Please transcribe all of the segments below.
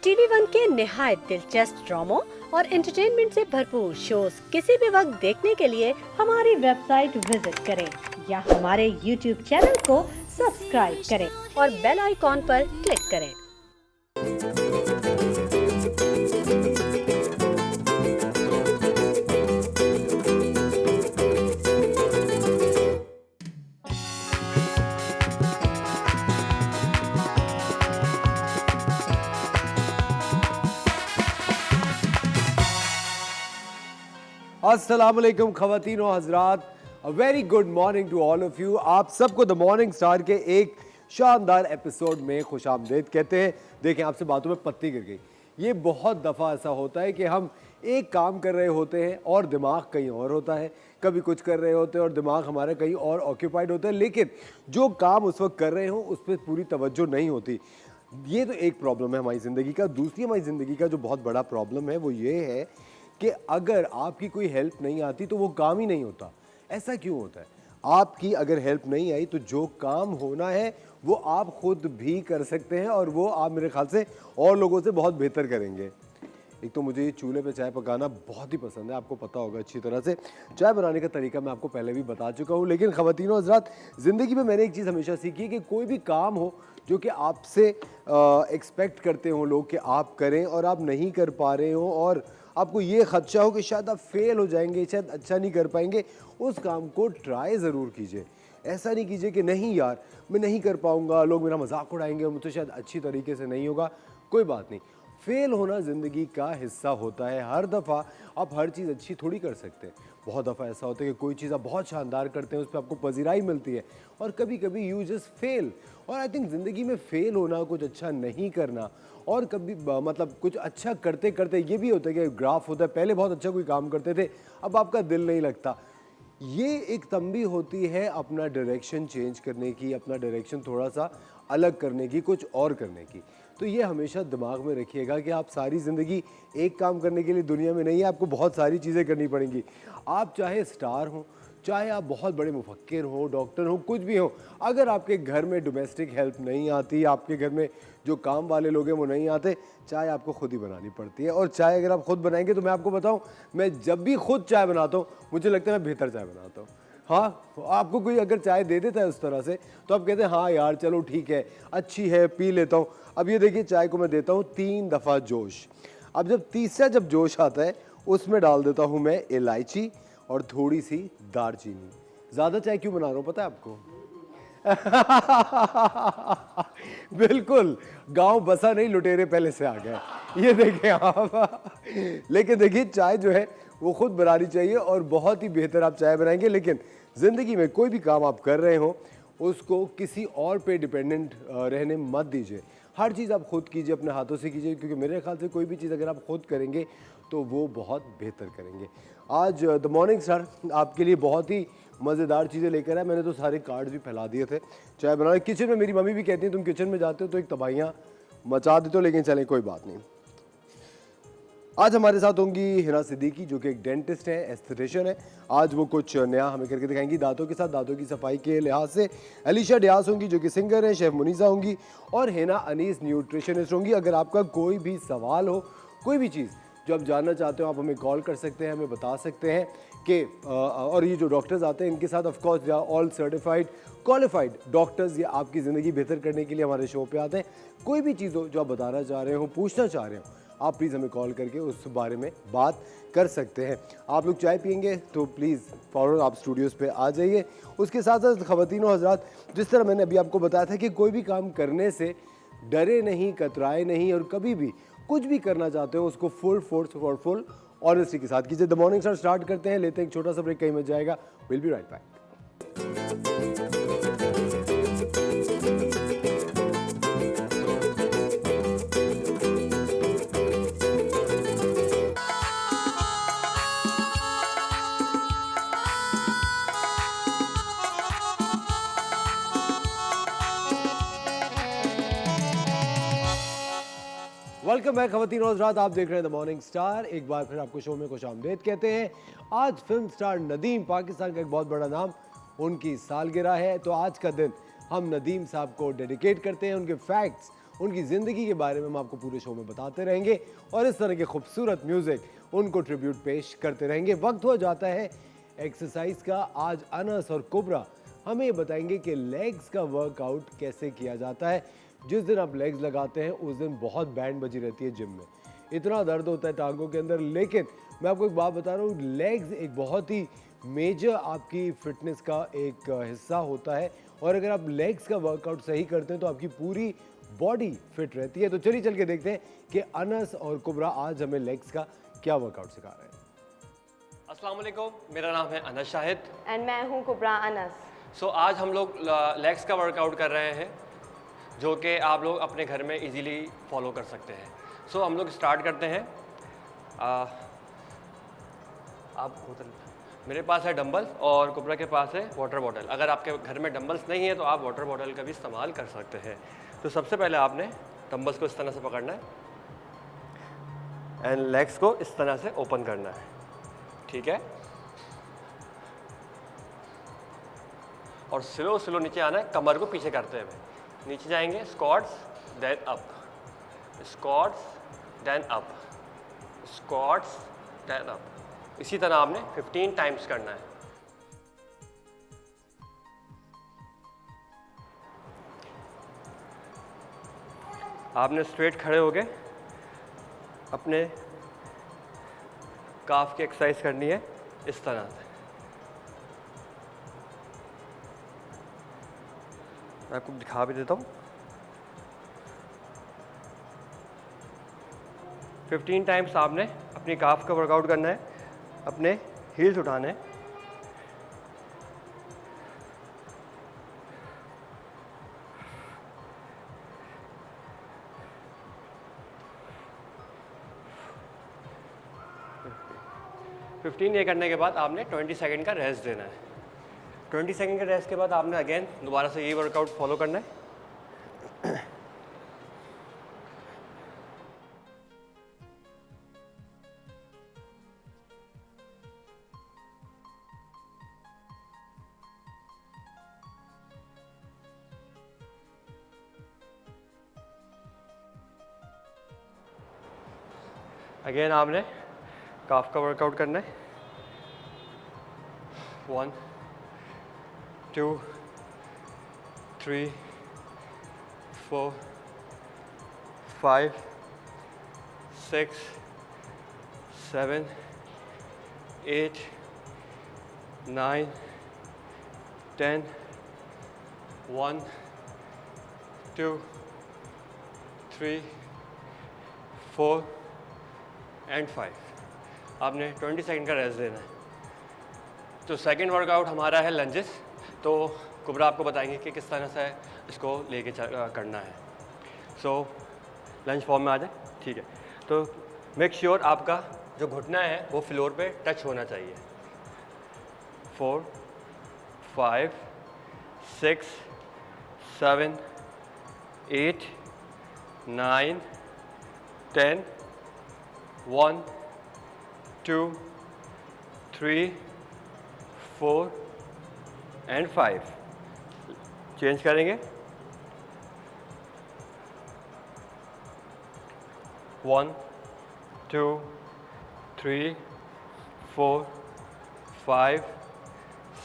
TV one के निहायत दिलचस्प ड्रामों और एंटरटेनमेंट से भरपूर शोज किसी भी वक्त देखने के लिए हमारी वेबसाइट विजिट करें या हमारे यूट्यूब चैनल को सब्सक्राइब करें और बेल आइकॉन पर क्लिक करें। अस्सलाम वालेकुम ख़वातीन और हज़रात, a very good morning to all of you. आप सबको द मॉर्निंग स्टार के एक शानदार एपिसोड में खुशामदीद कहते हैं। देखें, आपसे बातों में पत्ती गिर गई। ये बहुत दफ़ा ऐसा होता है कि हम एक काम कर रहे होते हैं और दिमाग कहीं और होता है, कभी कुछ कर रहे होते हैं और दिमाग हमारा कहीं और ऑक्यूपाइड होता है, लेकिन जो काम उस वक्त कर रहे हो उस पर पूरी तवज्जो नहीं होती। ये तो एक प्रॉब्लम है हमारी ज़िंदगी का। दूसरी हमारी ज़िंदगी का जो बहुत बड़ा प्रॉब्लम है वो ये है कि अगर आपकी कोई हेल्प नहीं आती तो वो काम ही नहीं होता। ऐसा क्यों होता है? आपकी अगर हेल्प नहीं आई तो जो काम होना है वो आप खुद भी कर सकते हैं और वो आप मेरे ख्याल से और लोगों से बहुत बेहतर करेंगे। एक तो मुझे चूल्हे पे चाय पकाना बहुत ही पसंद है, आपको पता होगा अच्छी तरह से। चाय बनाने का तरीका मैं आपको पहले भी बता चुका हूँ, लेकिन ख़वातीन और हज़रात, ज़िंदगी में मैंने एक चीज़ हमेशा सीखी है कि कोई भी काम हो जो कि आपसे एक्सपेक्ट करते हो लोग कि आप करें और आप नहीं कर पा रहे हो और आपको ये खदशा हो कि शायद आप फेल हो जाएंगे, शायद अच्छा नहीं कर पाएंगे, उस काम को ट्राई ज़रूर कीजिए। ऐसा नहीं कीजिए कि नहीं यार मैं नहीं कर पाऊँगा, लोग मेरा मजाक उड़ाएंगे, मुझसे शायद अच्छी तरीके से नहीं होगा। कोई बात नहीं, फेल होना ज़िंदगी का हिस्सा होता है। हर दफ़ा आप हर चीज़ अच्छी थोड़ी कर सकते हैं। बहुत दफ़ा ऐसा होता है कि कोई चीज़ आप बहुत शानदार करते हैं, उस पर आपको पजीराई मिलती है और कभी कभी यू जस्ट फेल। और आई थिंक ज़िंदगी में फ़ेल होना, कुछ अच्छा नहीं करना और कभी मतलब कुछ अच्छा करते करते ये भी होता है कि ग्राफ होता है, पहले बहुत अच्छा कोई काम करते थे, अब आपका दिल नहीं लगता। ये एक तंबी होती है अपना डायरेक्शन चेंज करने की, अपना डायरेक्शन थोड़ा सा अलग करने की, कुछ और करने की। तो ये हमेशा दिमाग में रखिएगा कि आप सारी ज़िंदगी एक काम करने के लिए दुनिया में नहीं है, आपको बहुत सारी चीज़ें करनी पड़ेंगी। आप चाहे स्टार हों, चाहे आप बहुत बड़े मुफक्किर हो, डॉक्टर हो, कुछ भी हो, अगर आपके घर में डोमेस्टिक हेल्प नहीं आती, आपके घर में जो काम वाले लोग हैं वो नहीं आते, चाय आपको खुद ही बनानी पड़ती है। और चाय अगर आप खुद बनाएंगे तो मैं आपको बताऊं, मैं जब भी खुद चाय बनाता हूं मुझे लगता है मैं बेहतर चाय बनाता हूं। हाँ, आपको कोई अगर चाय दे देता है उस तरह से तो आप कहते हैं हाँ यार चलो ठीक है, अच्छी है, पी लेता हूँ। अब ये देखिए, चाय को मैं देता हूँ 3 दफ़ा जोश। अब जब तीसरा जब जोश आता है उसमें डाल देता हूँ मैं इलायची और थोड़ी सी दालचीनी। ज़्यादा चाय क्यों बना रहा हूँ पता है आपको? बिल्कुल, गांव बसा नहीं, लुटेरे पहले से आ गए। ये देखें आप। लेकिन देखिए, चाय जो है वो खुद बनानी चाहिए और बहुत ही बेहतर आप चाय बनाएंगे। लेकिन ज़िंदगी में कोई भी काम आप कर रहे हो उसको किसी और पे डिपेंडेंट रहने मत दीजिए। हर चीज़ आप खुद कीजिए, अपने हाथों से कीजिए, क्योंकि मेरे ख्याल से कोई भी चीज़ अगर आप खुद करेंगे तो वो बहुत बेहतर करेंगे। आज द मॉर्निंग स्टार आपके लिए बहुत ही मज़ेदार चीज़ें लेकर आया। मैंने तो सारे कार्ड्स भी फैला दिए थे चाय बनाने। किचन में मेरी मम्मी भी कहती है तुम किचन में जाते हो तो एक तबाहियाँ मचा देते हो, लेकिन चलें कोई बात नहीं। आज हमारे साथ होंगी हिना सिद्दीकी, जो कि एक डेंटिस्ट है, एस्थेटिशियन है। आज वो कुछ नया हमें करके दिखाएंगी दांतों के साथ, दांतों की सफाई के लिहाज से। अलीशा डियास होंगी जो कि सिंगर हैं, शेफ मुनीसा होंगी और हिना अनीस न्यूट्रिशनिस्ट होंगी। अगर आपका कोई भी सवाल हो, कोई भी चीज़ जो आप जानना चाहते हो, आप हमें कॉल कर सकते हैं, हमें बता सकते हैं कि और ये जो डॉक्टर्स आते हैं इनके साथ of course they are all certified qualified doctors. ये आपकी ज़िंदगी बेहतर करने के लिए हमारे शो पे आते हैं। कोई भी चीज़ हो जो आप बताना चाह रहे हो, पूछना चाह रहे हो, आप प्लीज़ हमें कॉल करके उस बारे में बात कर सकते हैं। आप लोग चाय पियेंगे तो प्लीज़ फ़ौरन आप स्टूडियोज़ पे आ जाइए। उसके साथ साथ ख़वातीन और हज़रात, जिस तरह मैंने अभी आपको बताया था कि कोई भी काम करने से डरे नहीं, कतराए नहीं, और कभी भी कुछ भी करना चाहते हो उसको फुल फोर्स और फुल ऑनेस्टी के साथ कीजिए। द मॉर्निंग स्टार स्टार्ट करते हैं, लेते हैं एक छोटा सा ब्रेक, कहीं मच जाएगा। Will be right back. Welcome back ख़वातीन और हज़रात, आप देख रहे हैं द मॉर्निंग स्टार। एक बार फिर आपको शो में खुशामदीद कहते हैं। आज फिल्म स्टार नदीम, पाकिस्तान का एक बहुत बड़ा नाम, उनकी सालगिरह है। तो आज का दिन हम नदीम साहब को डेडिकेट करते हैं, उनके फैक्ट्स उनकी ज़िंदगी के बारे में हम आपको पूरे शो में बताते रहेंगे और इस तरह के खूबसूरत म्यूज़िक उनको ट्रिब्यूट पेश करते रहेंगे। वक्त हो जाता है एक्सरसाइज का। आज अनस और कुबरा हमें ये बताएंगे कि लेग्स का वर्कआउट कैसे किया जाता है। जिस दिन आप लेग्स लगाते हैं उस दिन बहुत बैंड बजी रहती है जिम में, इतना दर्द होता है टांगों के अंदर। लेकिन मैं आपको एक बात बता रहा हूँ, लेग्स एक बहुत ही मेजर आपकी फिटनेस का एक हिस्सा होता है और अगर आप लेग्स का वर्कआउट सही करते हैं तो आपकी पूरी बॉडी फिट रहती है। तो चलिए चल के देखते हैं कि अनस और कुबरा आज हमें लेग्स का क्या वर्कआउट सिखा रहे हैं। अस्सलाम वालेकुम, मेरा नाम है अनस शाहिद। एंड मैं हूँ कुबरा अनस। सो आज हम लोग लेग्स का वर्कआउट कर रहे हैं जो कि आप लोग अपने घर में इजीली फॉलो कर सकते हैं। सो हम लोग स्टार्ट करते हैं। आप मेरे पास है डंबल और कुबरा के पास है वाटर बॉटल। अगर आपके घर में डंबल्स नहीं है तो आप वाटर बॉटल का भी इस्तेमाल कर सकते हैं। तो सबसे पहले आपने डंबल्स को इस तरह से पकड़ना है एंड लेग्स को इस तरह से ओपन करना है, ठीक है। और स्लो स्लो नीचे आना है, कमर को पीछे करते हुए नीचे जाएंगे। Squats then up, squats then up, squats then up. इसी तरह आपने 15 टाइम्स करना है। आपने स्ट्रेट खड़े हो गए, अपने काफ की एक्सरसाइज करनी है इस तरह से। मैं आपको दिखा भी देता हूँ। 15 टाइम्स आपने अपनी काफ का वर्कआउट करना है, अपने हील्स उठाने हैं। ये करने के बाद आपने 20 सेकंड का रेस्ट देना है। 20 सेकंड के रेस्ट के बाद आपने अगेन दोबारा से ये वर्कआउट फॉलो करना है। अगेन आपने काफ का वर्कआउट करना है। 1 2 3 4 5 6 7 8 9 10 1 2 3 4 एंड 5। आपने 20 सेकंड का रेस्ट देना है। तो सेकंड वर्कआउट हमारा है लंजेस। तो कुबरा आपको बताएंगे कि किस तरह से इसको लेके करना है। सो लंज फॉर्म में आ जाए, ठीक है। तो मेक श्योर आपका जो घुटना है वो फ्लोर पे टच होना चाहिए। 4 5 6 7 8 9 10 1 2 3 4 एंड 5। चेंज करेंगे। 1 2 3 4 5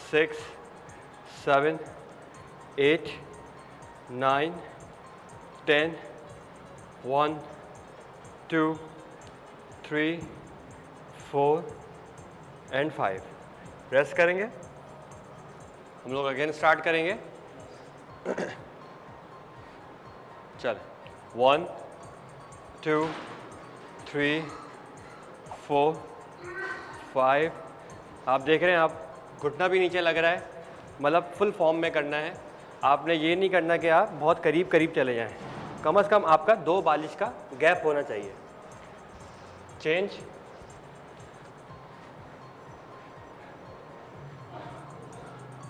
6 7 8 9 10 1 2 3 4 एंड 5। रेस्ट करेंगे। हम लोग अगेन स्टार्ट करेंगे। चल 1 2 3 4 5। आप देख रहे हैं, आप घुटना भी नीचे लग रहा है, मतलब फुल फॉर्म में करना है। आपने ये नहीं करना कि आप बहुत करीब करीब चले जाएं। कम से कम आपका 2 बालिश का गैप होना चाहिए। चेंज।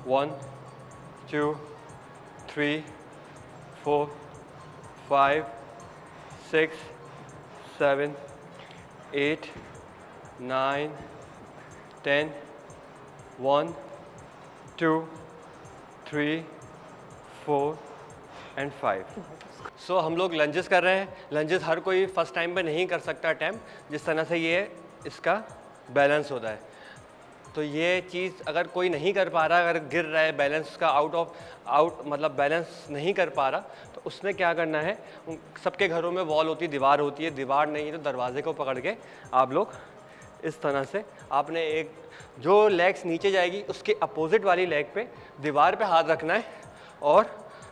1 2 3 4 5 6 7 8 9 10 1 2 3 4 एंड 5। सो हम लोग लंजेस कर रहे हैं। लंजेस हर कोई फर्स्ट टाइम पे नहीं कर सकता अटैम्प्ट, जिस तरह से ये इसका बैलेंस होता है। तो ये चीज़ अगर कोई नहीं कर पा रहा, अगर गिर रहा है, बैलेंस का आउट मतलब बैलेंस नहीं कर पा रहा, तो उसने क्या करना है, सबके घरों में वॉल होती है, दीवार होती है, दीवार नहीं तो दरवाजे को पकड़ के आप लोग इस तरह से आपने एक जो लेग्स नीचे जाएगी उसके अपोजिट वाली लेग पे दीवार पे हाथ रखना है और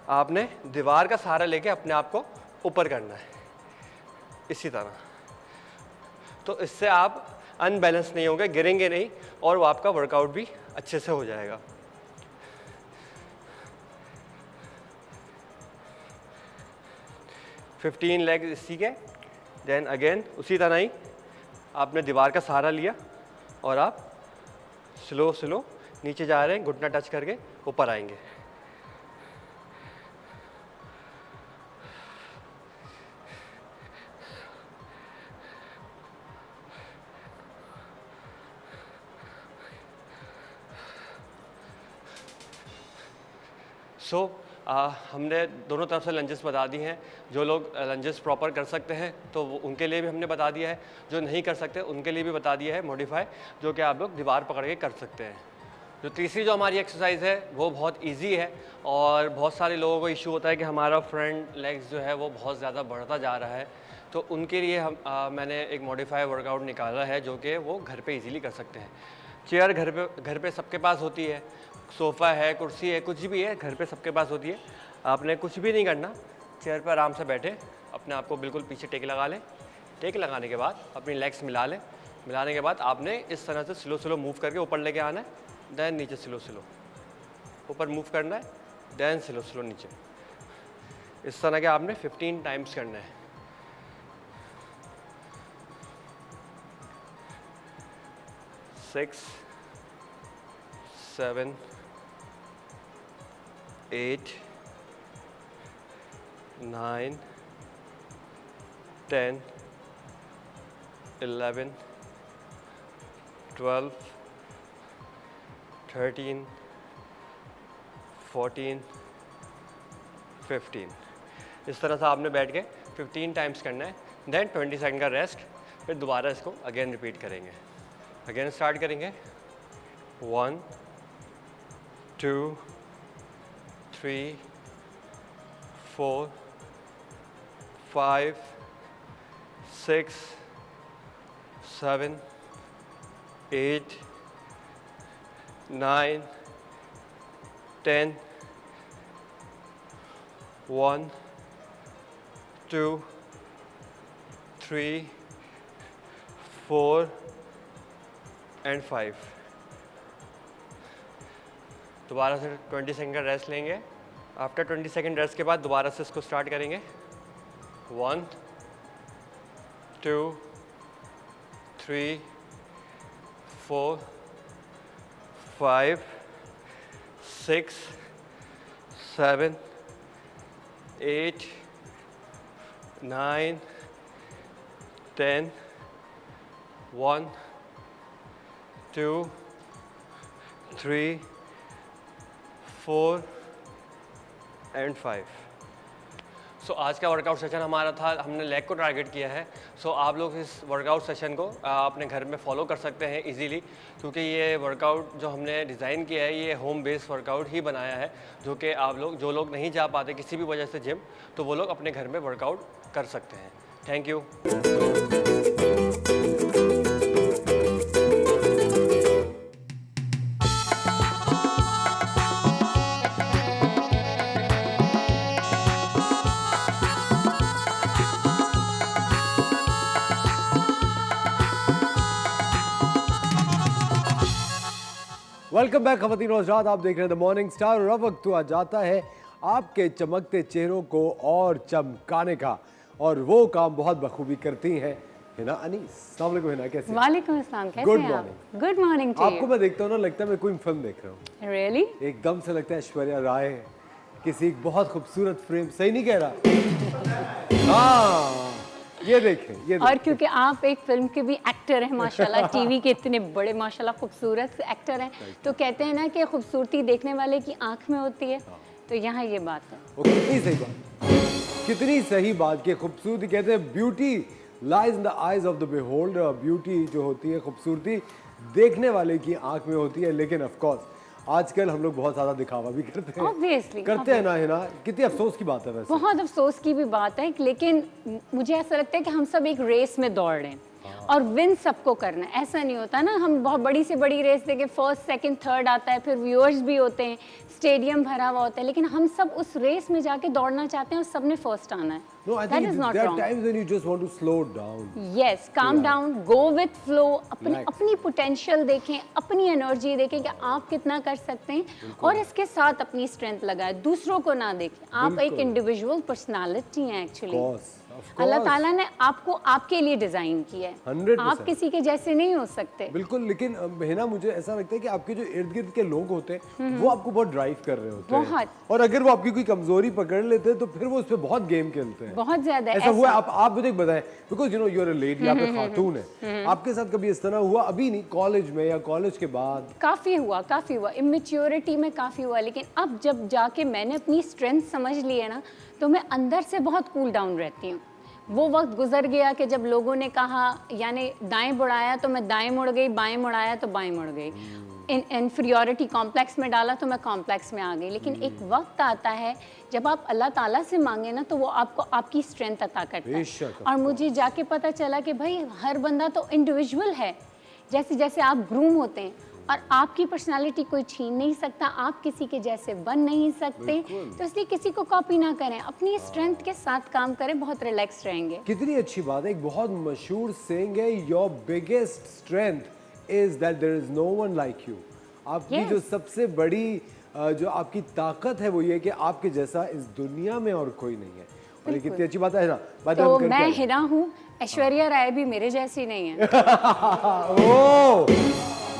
आपने दीवार का सहारा लेके अपने आप को ऊपर करना है इसी तरह। तो इससे आप अनबैलेंस नहीं होंगे, गिरेंगे नहीं और वो आपका वर्कआउट भी अच्छे से हो जाएगा। फिफ्टीन लेग इसी के, देन अगेन उसी तरह ही आपने दीवार का सहारा लिया और आप स्लो स्लो नीचे जा रहे हैं, घुटना टच करके ऊपर आएंगे। हमने दोनों तरफ से लंजेस बता दी हैं। जो लोग लंजेस प्रॉपर कर सकते हैं तो उनके लिए भी हमने बता दिया है, जो नहीं कर सकते उनके लिए भी बता दिया है मॉडिफाई, जो कि आप लोग दीवार पकड़ के कर सकते हैं। जो तीसरी जो हमारी एक्सरसाइज है वो बहुत इजी है और बहुत सारे लोगों को इशू होता है कि हमारा फ्रंट लेग्स जो है वो बहुत ज़्यादा बढ़ता जा रहा है, तो उनके लिए मैंने एक मॉडिफाई वर्कआउट निकाला है जो कि वो घर पे इजीली कर सकते हैं। चेयर घर पे सबके पास होती है, सोफ़ा है, कुर्सी है, कुछ भी है, घर पे सबके पास होती है। आपने कुछ भी नहीं करना, चेयर पर आराम से बैठे अपने आप को बिल्कुल पीछे टेक लगा लें। टेक लगाने के बाद अपनी लेग्स मिला लें। मिलाने के बाद आपने इस तरह से स्लो स्लो मूव करके ऊपर लेके आना है, देन नीचे स्लो स्लो ऊपर मूव करना है, देन स्लो स्लो नीचे। इस तरह के आपने 15 टाइम्स करना है। सिक्स, 7, 8, 9, 10, 11, 12, 13, 14, 15। इस तरह से आपने बैठ के 15 टाइम्स करना है, देन 20 सेकंड का रेस्ट, फिर दोबारा इसको अगेन रिपीट करेंगे। अगेन स्टार्ट करेंगे। 1, 2, 3, 4, 5, 6, 7, 8, 9, 10, 1, 2, 3, 4 एंड 5। दोबारा से 20 सेकंड का रेस्ट लेंगे। आफ्टर 20 सेकंड रेस्ट के बाद दोबारा से इसको स्टार्ट करेंगे। 1, 2, 3, 4, 5, 6, 7, 8, 9, 10, 1, 2, 3, 4 एंड 5। सो आज का वर्कआउट सेशन हमारा था, हमने लेग को टारगेट किया है। सो आप लोग इस वर्कआउट सेशन को अपने घर में फॉलो कर सकते हैं इजीली, क्योंकि ये वर्कआउट जो हमने डिज़ाइन किया है ये होम बेस्ड वर्कआउट ही बनाया है, जो कि आप लोग जो लोग नहीं जा पाते किसी भी वजह से जिम, तो वो लोग अपने घर में वर्कआउट कर सकते हैं। Thank you. वेलकम बैक खवातीन और हज़रात, आप देख रहे हैं द मॉर्निंग स्टार और अब वक्त आ जाता है आपके चमकते चेहरों को और चमकाने का, और वो काम बहुत बखूबी करती हैं हिना अनीस। अस्सलाम वालेकुम हिना, कैसे हैं? वालेकुम अस्सलाम, कैसे Good हैं आप? morning. गुड मॉर्निंग टू आपको मैं देखता हूँ ना, लगता है मैं कोई फिल्म देख रहा हूँ। यू। रियली? एकदम से लगता है ऐश्वर्या राय किसी एक बहुत खूबसूरत फ्रेम, सही नहीं कह रहा? हाँ, ये देखें। और क्योंकि आप एक फिल्म के भी एक्टर हैं माशाल्लाह, टीवी के इतने बड़े माशाल्लाह खूबसूरत एक्टर हैं, तो कहते हैं ना कि खूबसूरती देखने वाले की आंख में होती है, तो यहाँ ये बात है। वो कितनी सही बात। कितनी सही बात की खूबसूरती कहते हैं beauty lies in the eyes of the beholder. Beauty जो होती है खूबसूरती देखने वाले की आंख में होती है, लेकिन ऑफ कोर्स आजकल हम लोग बहुत ज्यादा दिखावा भी करते हैं। Obviously, करते हैं ना, है ना? कितनी अफसोस की बात है वैसे। बहुत अफसोस की भी बात है, लेकिन मुझे ऐसा लगता है कि हम सब एक रेस में दौड़ रहे हैं और विन सबको करना है। ऐसा नहीं होता ना, हम बहुत बड़ी से बड़ी रेस देखें, फर्स्ट सेकंड थर्ड आता है, फिर व्यूअर्स भी होते हैं, स्टेडियम भरा हुआ होता है, लेकिन हम सब उस रेस में जाके दौड़ना चाहते हैं और सबने फर्स्ट आना है। No, I That think is not there are wrong. times when you just want to slow down. Yes, calm down, go with flow, Relax. अपनी पोटेंशियल देखें, अपनी एनर्जी देखें कि आप कितना कर सकते हैं और इसके साथ अपनी स्ट्रेंथ लगाएं, दूसरों को ना देखें। आप एक बिल्कुल। इंडिविजुअल पर्सनालिटी हैं एक्चुअली। Of course. अल्लाह ताला ने आपको आपके लिए डिजाइन किया है, 100%. आप किसी के जैसे नहीं हो सकते। बिल्कुल, लेकिन है मुझे ऐसा लगता है कि आपके जो इर्द गिर्द के लोग होते हैं वो आपको बहुत ड्राइव कर रहे होते हैं। बहुत। और अगर वो आपकी कोई कमजोरी पकड़ लेते हैं तो फिर वो उस पर बहुत गेम खेलते हैं। बहुत ज्यादा ऐसा हुआ है? आप मुझे बताएं, because you know you are a lady, आप एक खातून है, आपके साथ कभी इस तरह हुआ? अभी नहीं, कॉलेज में या कॉलेज के बाद? काफ़ी हुआ, इमेच्योरिटी में काफ़ी हुआ, लेकिन अब जब जाके मैंने अपनी स्ट्रेंथ समझ ली है ना, तो मैं अंदर से बहुत कूल डाउन रहती हूँ। वो वक्त गुजर गया कि जब लोगों ने कहा, यानी दाएं बढ़ाया तो मैं दाएं मुड़ गई, बाएं मुड़ाया तो बाएं मुड़ गई, इन्फीरियॉरिटी कॉम्प्लेक्स में डाला तो मैं कॉम्प्लेक्स में आ गई। लेकिन एक वक्त आता है जब आप अल्लाह ताला से मांगे ना, तो वो आपको आपकी स्ट्रेंथ अता करता है। बेशक, और मुझे जाके पता चला कि भाई हर बंदा तो इंडिविजुअल है, जैसे जैसे आप ग्रूम होते हैं और आपकी पर्सनालिटी कोई छीन नहीं सकता, आप किसी के जैसे बन नहीं सकते, तो इसलिए किसी को कॉपी ना करें, अपनी स्ट्रेंथ के साथ काम करें, बहुत रिलैक्स रहेंगे। कितनी अच्छी बात है। एक बहुत मशहूर सेइंग है, your biggest strength is that there is no one like you. आपकी Yes. जो सबसे बड़ी जो आपकी ताकत है वो ये है कि आपके जैसा इस दुनिया में और कोई नहीं है। और ये कितनी अच्छी बात है ना। बात तो हम करके मैं आए। हिना हूँ, ऐश्वर्या राय भी मेरे जैसी नहीं है। Oh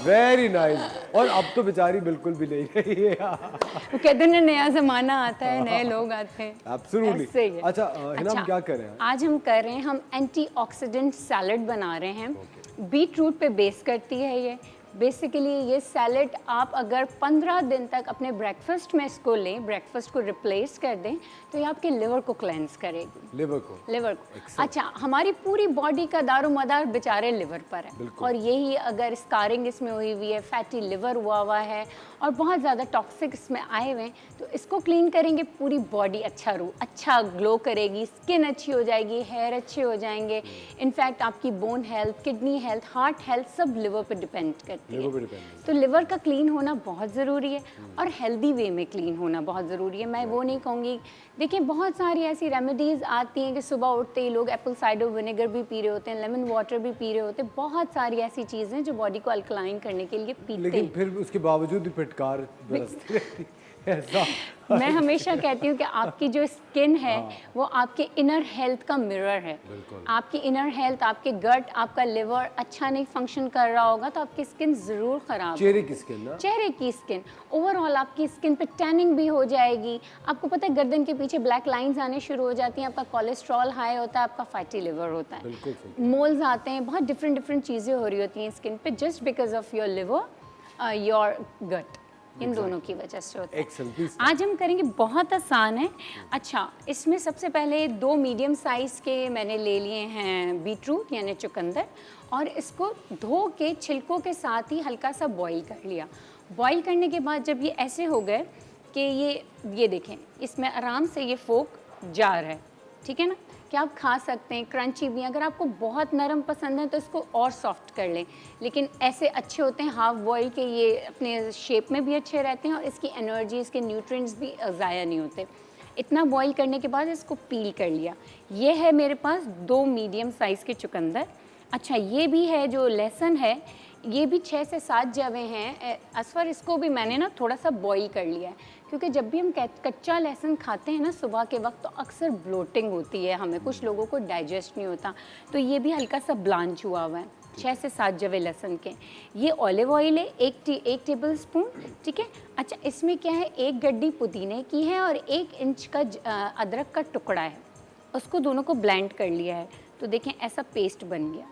very nice. और अब तो बेचारी बिल्कुल भी नहीं रही है। वो कहते हैं नया जमाना आता है, नए लोग आते हैं। एब्सोल्युटली। ऐसे ही है। अच्छा हिना, हम क्या कर रहे हैं? आज हम कर रहे हैं, हम एंटीऑक्सीडेंट सैलेड बना रहे हैं। बीटरूट पे बेस करती है ये। बेसिकली ये सैलेड आप अगर 15 दिन तक अपने ब्रेकफास्ट में इसको लें, ब्रेकफास्ट को रिप्लेस कर दें, तो ये आपके लिवर को क्लेंस करेगी। लिवर को? लिवर को। अच्छा, हमारी पूरी बॉडी का दारोमदार बेचारे लिवर पर है, और यही अगर स्कारिंग इसमें हुई हुई है, फैटी लिवर हुआ है और बहुत ज़्यादा टॉक्सिक इसमें आए हुए हैं, तो इसको क्लीन करेंगे, पूरी बॉडी अच्छा ग्लो करेगी, स्किन अच्छी हो जाएगी, हेयर अच्छे हो जाएंगे। इनफैक्ट आपकी bone health, kidney health, heart health सब लिवर पर डिपेंड करती है। तो लिवर का क्लीन होना बहुत ज़रूरी है और हेल्दी वे में क्लीन होना बहुत ज़रूरी है। मैं वो नहीं कहूँगी, देखिए बहुत सारी ऐसी रेमेडीज़ आती हैं कि सुबह उठते ही लोग एप्पल साइडर विनेगर भी पी रहे होते हैं, लेमन वाटर भी पी रहे होते हैं, बहुत सारी ऐसी चीज़ें जो बॉडी को अल्कलाइन करने के लिए पीते लेकिन हैं। फिर उसके बावजूद भी फिटकार बरसती रहती ऐसा। मैं हमेशा कहती हूँ कि आपकी जो स्किन है वो आपके इनर हेल्थ का मिरर है। आपकी इनर हेल्थ, आपके गट, आपका लिवर अच्छा नहीं फंक्शन कर रहा होगा तो आपकी स्किन ज़रूर ख़राब चेहरे की स्किन ना? चेहरे की स्किन ओवरऑल आपकी स्किन पे टैनिंग भी हो जाएगी। आपको पता है गर्दन के पीछे ब्लैक लाइंस आने शुरू हो जाती हैं, आपका कोलेस्ट्रॉल हाई होता है, आपका फैटी लिवर होता है, बिल्कुल सही। मोल्स आते हैं, बहुत डिफरेंट चीज़ें हो रही होती हैं स्किन पे just because of your liver, your gut, इन दोनों की वजह से होता है। Excellent, please. आज हम करेंगे, बहुत आसान है। अच्छा, इसमें सबसे पहले 2 मीडियम साइज़ के मैंने ले लिए हैं बीटरूट यानी चुकंदर, और इसको धो के छिलकों के साथ ही हल्का सा बॉईल कर लिया। बॉईल करने के बाद जब ये ऐसे हो गए कि ये देखें, इसमें आराम से ये फोक जार है, ठीक है ना, कि आप खा सकते हैं, क्रंची भी। अगर आपको बहुत नरम पसंद है तो इसको और सॉफ्ट कर लें, लेकिन ऐसे अच्छे होते हैं हाफ बॉईल के, ये अपने शेप में भी अच्छे रहते हैं और इसकी एनर्जी, इसके न्यूट्रिएंट्स भी ज़ाया नहीं होते। इतना बॉईल करने के बाद इसको पील कर लिया। ये है मेरे पास 2 मीडियम साइज़ के चुकंदर। अच्छा, ये भी है जो लहसुन है, ये भी 6 से 7 जवे हैं। असफर, इसको भी मैंने ना थोड़ा सा बॉईल कर लिया है, क्योंकि जब भी हम कच्चा लहसुन खाते हैं ना सुबह के वक्त, तो अक्सर ब्लोटिंग होती है, हमें कुछ लोगों को डाइजेस्ट नहीं होता, तो ये भी हल्का सा ब्लांच हुआ हुआ है। 6 से 7 जवे लहसुन के। ये ऑलिव ऑयल है 1 टेबल स्पून, ठीक है। अच्छा, इसमें क्या है, 1 गड्डी पुदीने की है और 1 इंच का अदरक का टुकड़ा है, उसको दोनों को ब्लेंड कर लिया है। तो देखें ऐसा पेस्ट बन गया,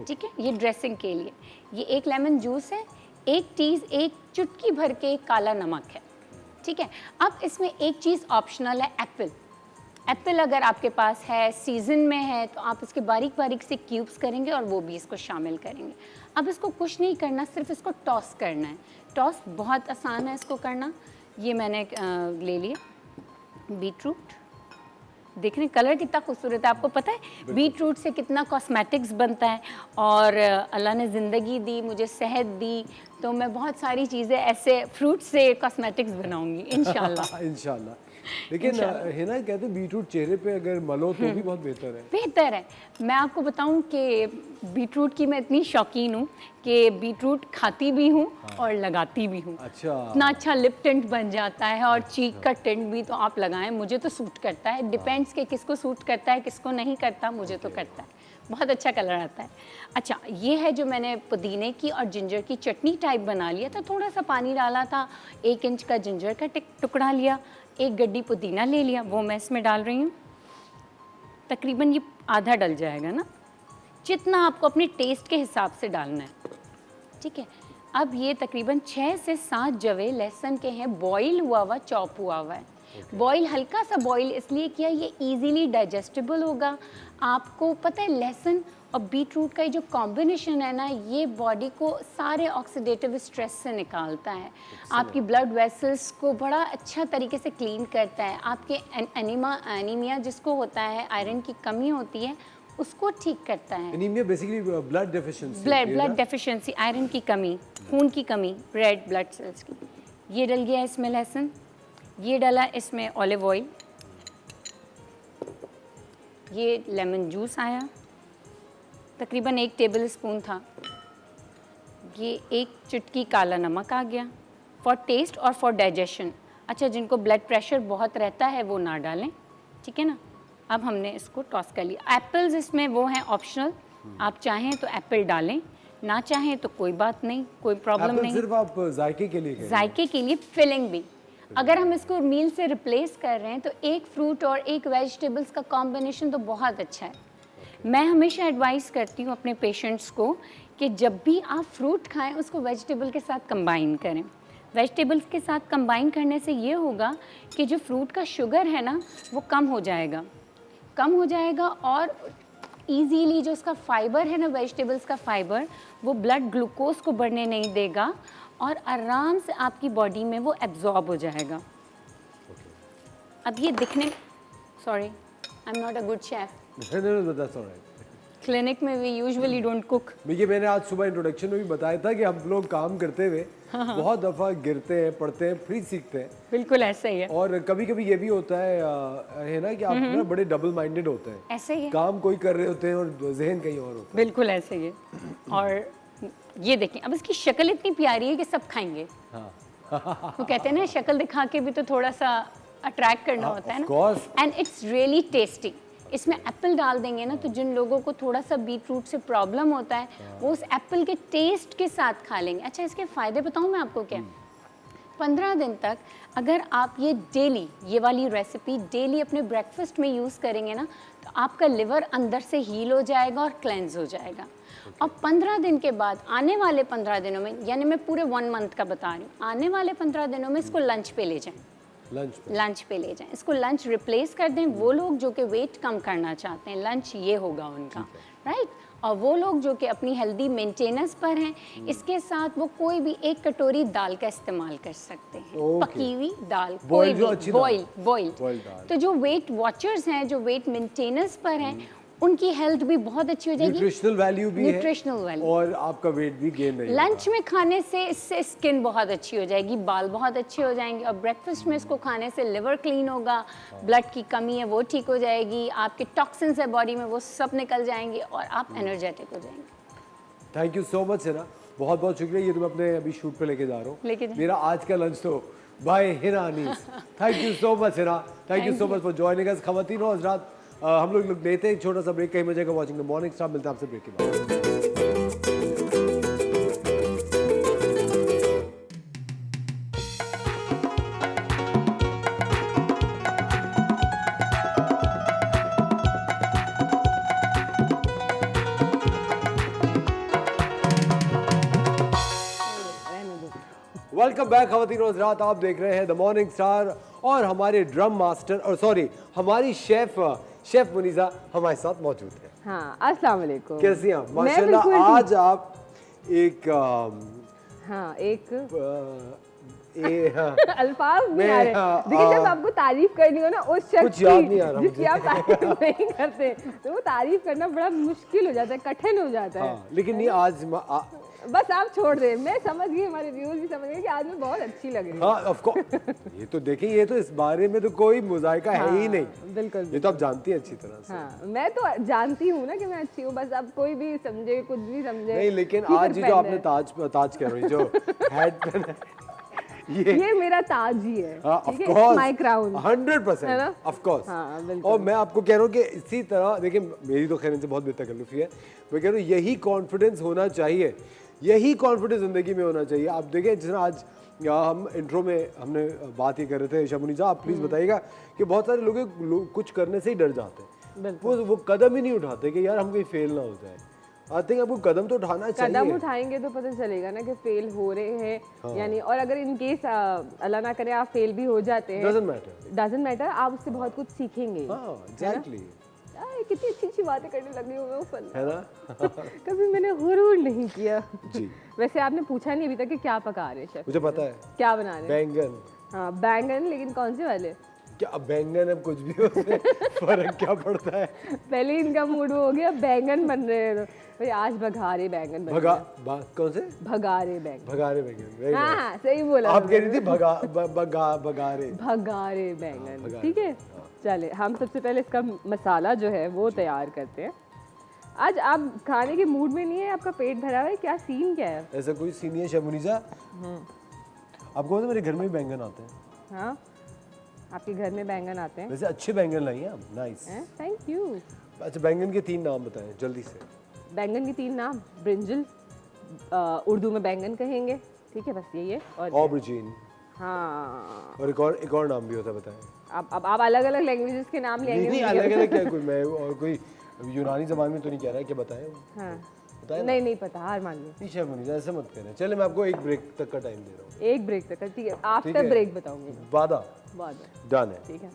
ठीक है। ये ड्रेसिंग के लिए। ये 1 लेमन जूस है, 1 चुटकी भर के काला नमक है, ठीक है। अब इसमें एक चीज़ ऑप्शनल है, एप्पल। एप्पल अगर आपके पास है, सीज़न में है, तो आप इसके बारीक बारीक से क्यूब्स करेंगे और वो भी इसको शामिल करेंगे। अब इसको कुछ नहीं करना, सिर्फ इसको टॉस करना है। टॉस बहुत आसान है इसको करना। ये मैंने ले लिया बीटरूट। देखने कलर कितना खूबसूरत है, आपको पता है बीटरूट से कितना कॉस्मेटिक्स बनता है। और अल्लाह ने ज़िंदगी दी, मुझे सेहत दी, तो मैं बहुत सारी चीज़ें ऐसे फ्रूट से कॉस्मेटिक्स बनाऊंगी इंशाल्लाह। इंशाल्लाह। लेकिन है ना, कहते हैं बीटरूट चेहरे पे अगर मलो तो भी बहुत बेहतर है। बेहतर है। मैं आपको बताऊं कि बीटरूट की मैं इतनी शौकीन हूँ कि बीटरूट खाती भी हूँ और लगाती भी हूँ। अच्छा। इतना अच्छा लिप टिंट बन जाता है और चीक का टिंट भी तो आप लगाएं, मुझे तो सूट करता है। डिपेंड्स कि किसको सूट करता है किसको नहीं करता, मुझे तो करता है। बहुत अच्छा कलर आता है। अच्छा, ये है जो मैंने पुदीने की और जिंजर की चटनी टाइप बना लिया था। थोड़ा सा पानी डाला था, 1 इंच का जिंजर का टुकड़ा लिया, 1 गड्डी पुदीना ले लिया, वो मैं इसमें डाल रही हूँ। तकरीबन ये आधा डल जाएगा ना, जितना आपको अपने टेस्ट के हिसाब से डालना है, ठीक है। अब ये तकरीबन 6 से 7 जवे लहसुन के हैं, बॉईल हुआ हुआ, चॉप हुआ हुआ है। बॉईल हल्का सा बॉईल इसलिए किया, ये इजीली डाइजेस्टेबल होगा। आपको पता है लहसुन और बीटरूट का ये जो कॉम्बिनेशन है ना, ये बॉडी को सारे ऑक्सीडेटिव स्ट्रेस से निकालता है, आपकी ब्लड वेसल्स को बड़ा अच्छा तरीके से क्लीन करता है। आपके एनीमिया जिसको होता है, आयरन की कमी होती है, उसको ठीक करता है। Anaemia basically blood deficiency, blood deficiency, iron की कमी, खून की कमी, रेड ब्लड सेल्स की। ये डल गया इसमें लहसुन, ये डाला इसमें ऑलिव ऑयल, ये लेमन जूस आया, तकरीबन 1 टेबल स्पून था। ये 1 चुटकी काला नमक आ गया, फॉर टेस्ट और फॉर डाइजेशन। अच्छा, जिनको ब्लड प्रेशर बहुत रहता है वो ना डालें, ठीक है ना। अब हमने इसको टॉस कर लिया। एप्पल्स इसमें वो हैं ऑप्शनल, आप चाहें तो एप्पल डालें, ना चाहें तो कोई बात नहीं, कोई प्रॉब्लम नहीं। सिर्फ आप जायके के लिए कह रहे हैं। जायके के लिए, फिलिंग भी। अगर हम इसको मील से रिप्लेस कर रहे हैं तो 1 फ्रूट और 1 वेजिटेबल्स का कॉम्बिनेशन तो बहुत अच्छा है। मैं हमेशा एडवाइस करती हूँ अपने पेशेंट्स को कि जब भी आप फ्रूट खाएं उसको वेजिटेबल के साथ कंबाइन करें। वेजिटेबल्स के साथ कंबाइन करने से ये होगा कि जो फ्रूट का शुगर है ना वो कम हो जाएगा और इजीली जो उसका फाइबर है ना, वेजिटेबल्स का फाइबर, वो ब्लड ग्लूकोज को बढ़ने नहीं देगा और आराम से आपकी बॉडी में वो एब्जॉर्ब हो जाएगा। अब ये दिखने, sorry I am not a good chef, No, that's all right. Clinic में वी यूजुअली डोंट कुक। देखिए, मैंने आज सुबह इंट्रोडक्शन में भी बताया था कि हम लोग काम करते हुए बहुत दफ़ा गिरते हैं, पढ़ते हैं, फिर सीखते हैं। बिल्कुल ऐसा ही है। और कभी कभी ये भी होता है ना कि आप ना बड़े डबल माइंडेड होते हैं, ऐसे ही है, काम कोई कर रहे होते हैं और जहन कहीं और होता है। बिल्कुल ऐसे ही है। और ये देखें, अब इसकी शक्ल इतनी प्यारी है कि सब खाएंगे। वो कहते हैं ना, शक्ल दिखा के भी तो थोड़ा सा अट्रैक्ट करना होता है ना। And it's really tasty. इसमें एप्पल डाल देंगे ना तो जिन लोगों को थोड़ा सा बीटरूट से प्रॉब्लम होता है वो उस एप्पल के टेस्ट के साथ खा लेंगे। अच्छा, इसके फ़ायदे बताऊँ मैं आपको क्या? 15 दिन तक अगर आप ये डेली, ये वाली रेसिपी डेली अपने ब्रेकफास्ट में यूज़ करेंगे ना तो आपका लिवर अंदर से हील हो जाएगा और क्लेंज हो जाएगा। और 15 दिन के बाद, आने वाले 15 दिनों में, यानी मैं पूरे 1 मंथ का बता रही हूँ, आने वाले 15 दिनों में इसको लंच पे ले जाएं। लंच पे ले जाएं, इसको लंच रिप्लेस कर दें। वो लोग जो कि वेट कम करना चाहते हैं, लंच ये होगा उनका, राइट। और वो लोग जो कि अपनी हेल्दी मेंटेनेंस पर हैं, इसके साथ वो कोई भी 1 कटोरी दाल का इस्तेमाल कर सकते हैं। पकी हुई दाल, कोई भी बॉइल। तो जो वेट वॉचर्स हैं, जो वेट मेंटेनेंस पर हैं, उनकी हेल्थ भी बहुत अच्छी हो जाएगी, न्यूट्रिशनल वैल्यू भी है, वैल्यू, और आपका वेट भी गेन नहीं होगा। लंच में खाने से इससे स्किन बहुत अच्छी हो जाएगी, बाल बहुत अच्छे हो जाएंगे। और ब्रेकफास्ट में इसको खाने से लिवर क्लीन होगा, ब्लड की कमी है वो ठीक हो जाएगी, आपके टॉक्सिन्स है बॉडी में वो सब निकल जाएंगे और आप एनर्जेटिक हो जाएंगे। थैंक यू सो मच है ना, बहुत बहुत शुक्रिया। ये तो मैं अपने अभी शूट पे लेके जा रहा हूँ। मेरा आज का लंच तो by Hina Anees. Thank you so much Hina, thank you so much for joining us. ख़वातीन और हज़रात, हम लोग लेते हैं एक छोटा सा ब्रेक, कहीं मजे का वॉचिंग द मॉर्निंग स्टार। मिलते हैं आपसे ब्रेक के बाद। वेलकम बैक ख़वातीन और हज़रात, आप देख रहे हैं द मॉर्निंग स्टार और हमारे ड्रम मास्टर और सॉरी हमारी शेफ मुनीसा हमारे साथ मौजूद है। हाँ, अस्सलाम वालेकुम। कैसी हैं आप? मैं माशाल्लाह बिल्कुल आज आप एक हाँ, एक हाँ, अल्फाज नहीं मैं, आ रहे। देखिए जब आपको तारीफ करनी हो ना उस शख्स कुछ याद नहीं आ की रहा जिसकी मुझे। आप तारीफ नहीं करते, तो वो तारीफ करना बड़ा मुश्किल हो जाता है, कठिन हो जाता है। हाँ, लेकिन नहीं आज बस आप छोड़ दें, मैं समझ गई, हमारे व्यूअर्स भी समझ गए कि आज मैं बहुत अच्छी लग रही हूँ। हाँ ऑफ कोर्स ये तो देखें, ये तो इस बारे में तो कोई मुजाहिका है ही नहीं। बिल्कुल ये तो आप जानती हैं अच्छी तरह से। हाँ, मैं तो जानती हूँ ना कि मैं अच्छी हूँ, बस अब कोई भी समझे कुछ भी समझे। नहीं लेकिन ठीक है, आज ये जो पहन आपने रहे। ताज कह रही जो हैट पहना है, ये मेरा ताज ही है, हाँ ठीक ऑफ है, course my crown. 100% of course. हाँ, बिल्कुल। और मैं आपको कह रहा हूँ कि इसी तरह देखिए, मेरी तो खैर इनसे बहुत बेतकल्लुफी है, मैं कह रहा हूँ यही कॉन्फिडेंस होना चाहिए, यही कॉन्फिडेंस जिंदगी में होना चाहिए। आप देखें जिस तरह आज हम इंट्रो में हमने बात ही कर रहे थे, शमुनीसा आप प्लीज बताइएगा कि बहुत सारे लोग कुछ करने से ही डर जाते हैं, वो कदम ही नहीं उठाते कि यार हम कहीं फेल ना हो जाए। आई थिंक आपको कदम तो उठाना चाहिए। कदम उठाएंगे तो पता चलेगा ना कि फेल हो रहे हैं यानी, और अगर इन केस अल्लाह ना करे आप फेल भी हो जाते हैं, डजंट मैटर, आप उससे बहुत कुछ सीखेंगे। हाँ एग्जैक्टली। कितनी अच्छी अच्छी बातें करने लगी हूँ मैं, उफल है ना कभी मैंने गुरूर नहीं किया जी। वैसे आपने पूछा नहीं अभी तक कि क्या पका रहे हैं शेफ? मुझे पता है क्या बना रहे हैं? बैंगन। हाँ, बैंगन, लेकिन कौन से वाले? क्या अब बैंगन है कुछ भी उसमें फर्क क्या पड़ता है? पहले इनका मूड वो हो गया बैंगन बन रहे हैं, भाई आज भगारे बैंगन बन रहे हैं। कौन से? भगारे बैंगन। भगारे बैंगन। Very हाँ nice। हाँ, सही बोला आप तुमने। कह रही थी भगारे। भगारे बैंगन, ठीक है। चले हम सबसे पहले इसका मसाला जो है वो तैयार करते हैं। आज आप खाने के मूड में नहीं है, आपका पेट भरा हुआ है, क्या सीन क्या है? ऐसा कोई सीन नहीं है शमुनीसा। आपको पता है मेरे घर में भी बैंगन आते हैं। हाँ, आपके घर में बैंगन आते हैं? वैसे अच्छे बैंगन लाई हैं आप। नाइस। Thank you. अच्छा बैंगन के 3 नाम बताएं जल्दी से। बैंगन के 3 नाम, ब्रिंजल, उर्दू में बैंगन कहेंगे, ठीक है, बस यही है। और ऑबरजीन। हाँ, और एक और नाम भी होता है, बताएं। अब आप अलग अलग लैंग्वेजेस के नाम लेंगे? नहीं अलग अलग क्या, कोई मैं और कोई यूनानी जबान में तो नहीं कह रहा है कि बताएं। हाँ, बताएं नहीं नहीं पता, हार मान ली। नहीं शमुनीसा ऐसे मत करें। चले मैं आपको एक ब्रेक तक का टाइम दे रहा हूँ। एक ब्रेक तक, ठीक है, ठीक आफ्टर है। ब्रेक बताऊंगी मैं वादा बाद में, डन है। ठीक है।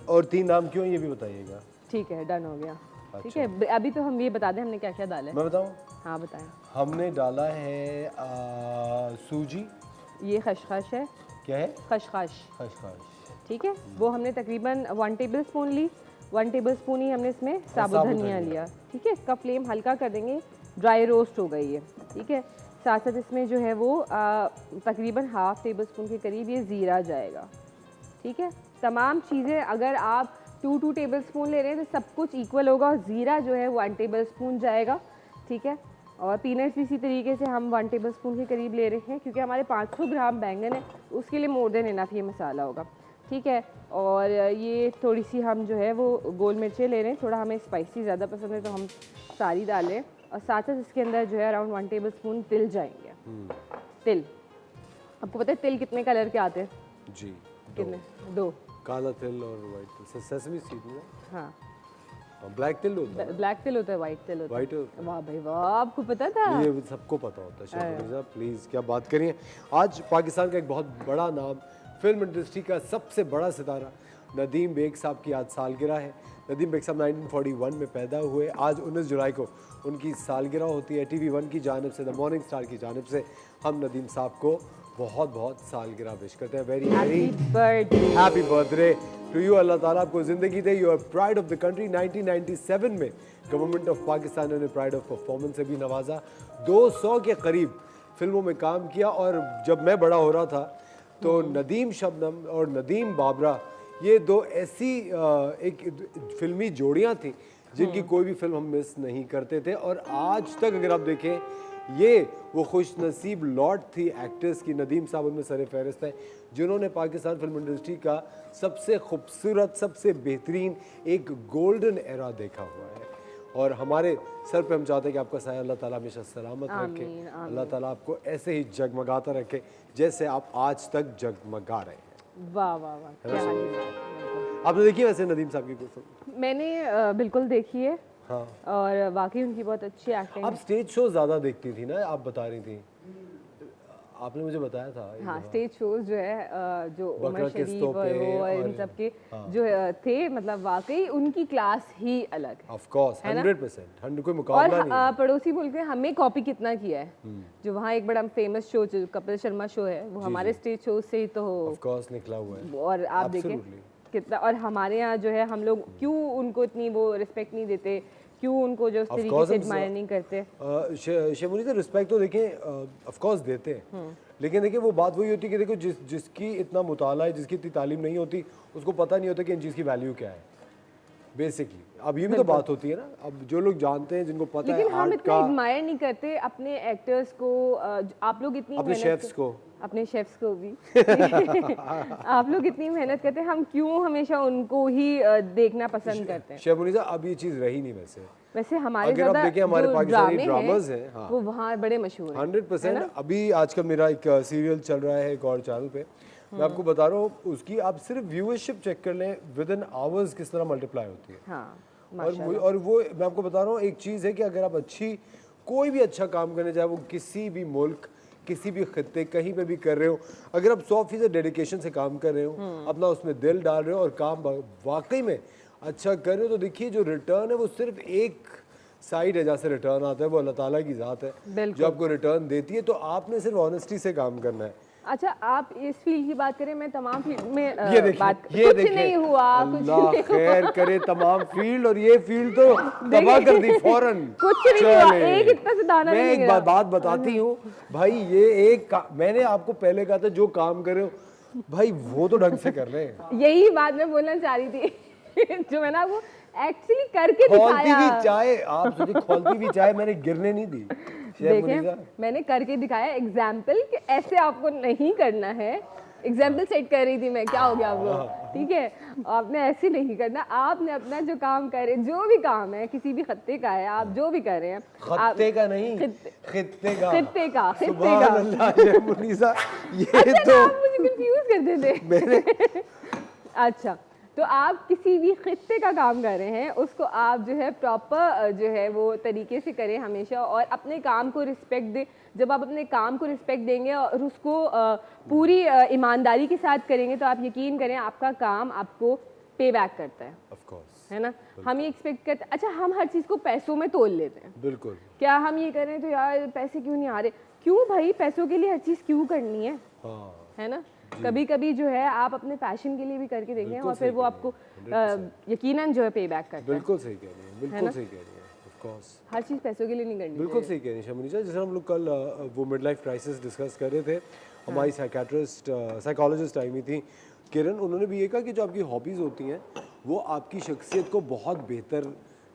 और 3 नाम क्यों ये भी बताइएगा। ठीक है, डन हो गया। ठीक अच्छा। है, अभी तो हम ये बता दें हमने क्या क्या डाला है। मैं बताऊं? हाँ बताएं। हमने डाला है सूजी। ये खशखश है। क्या है? खशखश, खसखस। ठीक है, वो हमने तकरीबन 1 टेबलस्पून ली। 1 टेबलस्पून ही हमने इसमें साबुत साबुत धनिया धनिया। लिया, ठीक है। इसका फ्लेम हल्का कर देंगे, ड्राई रोस्ट हो गई है, ठीक है। साथ साथ इसमें जो है वो तकरीबन 1/2 टेबलस्पून के करीब ये ज़ीरा जाएगा, ठीक है। तमाम चीज़ें अगर आप 2 टेबलस्पून ले रहे हैं तो सब कुछ इक्वल होगा, और ज़ीरा जो है 1 टेबलस्पून जाएगा, ठीक है। और पीनट्स भी इसी तरीके से हम 1 टेबलस्पून के करीब ले रहे हैं, क्योंकि हमारे 500 ग्राम बैंगन है, उसके लिए मोर देन इनफ ये मसाला होगा, ठीक है। और ये थोड़ी सी हम जो है वो गोल मिर्चें ले रहे हैं, थोड़ा हमें स्पाइसी ज़्यादा पसंद है तो हम सारी डालें। और साथ साथ इसके अंदर जो है अराउंड 1 टेबलस्पून तिल जाएंगे। तिल, आपको पता है तिल कितने कलर के आते हैं? जी। कितने? 2। काला तिल और वाइट तिल, सेसमी सीड में। हाँ, ब्लैक तिल होता है। ब्लैक तिल होता है, वाइट तिल होता है। वाइट होता है। वाह भाई वाह, आपको पता था? ये सबको पता होता है। शमुनीसा प्लीज क्या बात करिए। आज पाकिस्तान का एक बहुत बड़ा नाम, फिल्म इंडस्ट्री का सबसे बड़ा सितारा नदीम बेग साहब की आज सालगिरह है। नदीम बेग साहब 1941 में पैदा हुए। आज 19 जुलाई को उनकी सालगिरह होती है। TV1 की जानिब से, द मॉर्निंग स्टार की जानिब से हम नदीम साहब को बहुत बहुत सालगिरह विश करते हैं। Very very happy birthday to you. Allah Taala आपको ज़िंदगी दे। You are pride of the country. 1997 में गवर्नमेंट ऑफ पाकिस्तान ने प्राइड ऑफ परफॉर्मेंस से भी नवाजा। 200 के करीब फिल्मों में काम किया। और जब मैं बड़ा हो रहा था तो नदीम शबनम और नदीम बाबरा, ये 2 ऐसी एक फिल्मी जोड़ियां थी जिनकी कोई भी फिल्म हम मिस नहीं करते थे। और आज तक अगर आप देखें, ये वो खुश नसीब लॉट थी एक्टर्स की। नदीम साहब उनमें सर फहरिस्त हैं जिन्होंने पाकिस्तान फिल्म इंडस्ट्री का सबसे खूबसूरत, सबसे बेहतरीन एक गोल्डन एरा देखा हुआ है। और हमारे सर पे हम चाहते हैं कि आपका साया अल्लाह ताला हमेशा सलामत रखे। अल्लाह ताला आपको ऐसे ही जगमगाता रखे जैसे आप आज तक जगमगा रहे हैं। वाह वाह वाह, क्या हाल है। आपने देखी वैसे नदीम साहब की कोई फिल्म? मैंने बिल्कुल देखी है। हाँ। और वाकई उनकी बहुत अच्छी एक्टिंग आप है। स्टेज शो ज़्यादा देखती थी ना, आप बता रही थी। आपने मुझे बताया था एक हाँ दफा। स्टेज शोज जो है जो बकरा उमर शरीफ किस्तों और पे वो और इन और- सब के हाँ। जो थे मतलब वाकई उनकी क्लास ही अलग है। ऑफ कोर्स है ना? 100%, 100 कोई और मुकाबला नहीं है। पड़ोसी मुल्क ने हमें कॉपी कितना किया है। जो वहाँ एक बड़ा फेमस शो जो कपिल शर्मा शो है वो हमारे स्टेज शो से ही तो ऑफ कोर्स निकला हुआ है। और आप देखें Absolutely. कितना। और हमारे यहाँ जो है हम लोग क्यों उनको इतनी वो रिस्पेक्ट नहीं देते, क्यों उनको जो उस Of तरीके course से हम एडमायर नहीं करते। शेमुनी से रिस्पेक्ट तो देखें ऑफ कोर्स देते हैं, लेकिन देखिए वो बात वही होती है कि देखो जिसकी इतना मुताला है, जिसकी इतनी तालीम नहीं होती, उसको पता नहीं होता कि इन चीज़ की वैल्यू क्या है बेसिकली। अब ये भी तो बात होती है ना, अब जो लोग जानते हैं, जिनको पता है लेकिन हम आर्ट इतना का, एडमायर नहीं करते अपने एक्टर्स को। आप लोग इतनी अपने मेहनत शेफ्स को, अपने शेफ्स को भी आप लोग इतनी मेहनत करते हैं, हम क्यों हमेशा उनको ही देखना पसंद करते हैं। शेमुनी साहब अब ये चीज़ रही नहीं वैसे। वैसे हमारे अगर आप ज़्यादा देखें हमारे जो पाकिस्तानी ड्रामे ड्रामाज हैं हैं, हाँ, वो वहाँ बड़े मशहूर हैं। 100%। अभी आजकल मेरा एक सीरियल चल रहा है एक और चैनल पे, मैं आपको बता रहा हूँ उसकी आप सिर्फ व्यूअरशिप चेक कर लें, विद इन आवर्स किस तरह मल्टीप्लाई होती है। हाँ और वो मैं आपको बता रहा हूँ एक चीज़ है कि अगर आप कोई भी अच्छा काम करने, चाहे वो किसी भी मुल्क, किसी भी खत्ते, कहीं पे भी कर रहे हो, अगर आप 100% डेडिकेशन से काम कर रहे हो, अपना उसमें दिल डाल रहे हो और काम वाकई में अच्छा कर रहे हो, तो देखिए जो रिटर्न है वो सिर्फ एक साइड है जहाँ से रिटर्न आता है, वो अल्लाह ताला की ज़ात है जो आपको रिटर्न देती है। तो आपने सिर्फ ऑनेस्टी से काम करना है। अच्छा आप इस फील्ड की बात करें, मैं तमाम फील्ड में ये देखिए, बात ये कुछ देखिए, नहीं हुआ, कुछ अल्लाह नहीं खैर करे तमाम फील्ड, और ये फील्ड तो तबाह कर दी फौरन। कुछ नहीं हुआ, चले। एक इतना से दाना मैं नहीं एक गिरा। बात बताती हूँ भाई, ये मैंने आपको पहले कहा था जो काम कर रहे हो भाई वो तो ढंग से कर रहे हैं। यही बात मैं बोलना चाह रही थी जो मैंने आपको एक्चुअली करके खौलती दिखाया। भी चाय, आप सोचिए खौलती भी चाय मैंने गिरने नहीं दी। शेफ मुनीसा, देखें मैंने करके दिखाया एग्जाम्पल कि ऐसे आपको नहीं करना है। एग्जाम्पल सेट कर रही थी मैं, क्या हो गया आपको, ठीक है। आपने ऐसे नहीं करना, आपने अपना जो काम करे, जो भी काम है किसी भी खत्ते का है, आप जो भी कर रहे हैं, खत्ते का नहीं, खित्ते का। सुभान अल्लाह शेफ मुनीसा, ये अच्छा तो आप मुझे कंफ्यूज कर देते अच्छा तो आप किसी भी खित्ते का काम कर रहे हैं, उसको आप जो है प्रॉपर जो है वो तरीके से करें हमेशा, और अपने काम को रिस्पेक्ट दें। जब आप अपने काम को रिस्पेक्ट देंगे और उसको पूरी ईमानदारी के साथ करेंगे, तो आप यकीन करें आपका काम आपको पे बैक करता है। ऑफ कोर्स, है ना। हम ये एक्सपेक्ट करते, अच्छा हम हर चीज़ को पैसों में तोल लेते हैं। बिल्कुल। क्या हम ये करें तो यार पैसे क्यों नहीं आ रहे, क्यों भाई पैसों के लिए हर चीज़ क्यों करनी है, हाँ, है ना। कभी कभी जो है आप अपने पैशन के लिए भी करके देखें और फिर वो आपको यकीनन जो है पे बैक करता है। बिल्कुल सही कह रही है, बिल्कुल सही कह रही है। ऑफ कोर्स, हर चीज़ पैसों के लिए नहीं करनी बिल्कुल सही कह रही है शमुनीसा। जैसे हम लोग कल वो मिड लाइफ क्राइसिस डिस्कस कर रहे थे, हमारी साइकेट्रिस्ट साइकोलॉजिस्ट आई हुई थी किरण, उन्होंने भी ये कहा कि जो आपकी हॉबीज़ होती हैं वो आपकी शख्सियत को बहुत बेहतर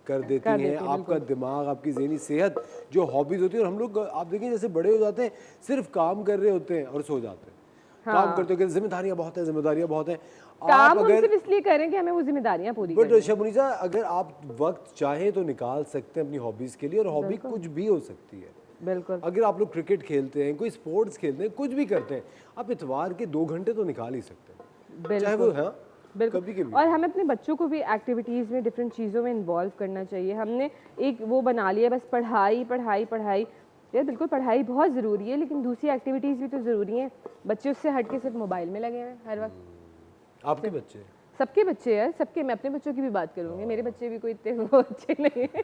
कर देती हैं, आपका दिमाग, आपकी ज़हनी सेहत, जो हॉबीज़ होती है। और हम लोग आप देखें जैसे बड़े हो जाते हैं, सिर्फ काम कर रहे होते हैं और सो जाते हैं। काम करते हो, जिम्मेदारियां बहुत हैं, जिम्मेदारियां बहुत हैं। काम हम सिर्फ इसलिए करें कि हमें वो जिम्मेदारियां पूरी बट शमुनीसा, अगर आप वक्त चाहें तो निकाल सकते हैं अपनी हॉबीज़ के लिए, और हॉबी कुछ भी हो सकती है। बिल्कुल। अगर आप लोग क्रिकेट खेलते हैं, कोई स्पोर्ट्स खेलते हैं, कुछ भी करते हैं, आप इतवार के 2 घंटे तो निकाल ही सकते हैं, चाहे वो है बिल्कुल। कभी कभी। और हमें अपने बच्चों को भी एक्टिविटीज़ में, डिफरेंट चीज़ों में इन्वॉल्व करना चाहिए। हमने एक वो बना लिया बस पढ़ाई पढ़ाई पढ़ाई, यार बिल्कुल पढ़ाई बहुत ज़रूरी है, लेकिन दूसरी एक्टिविटीज़ भी तो ज़रूरी हैं। बच्चे उससे हट के सिर्फ मोबाइल में लगे हैं हर वक्त। आपके बच्चे? सबके बच्चे यार, सबके। मैं अपने बच्चों की भी बात करूँगी, मेरे बच्चे भी कोई इतने वो अच्छे नहीं हैं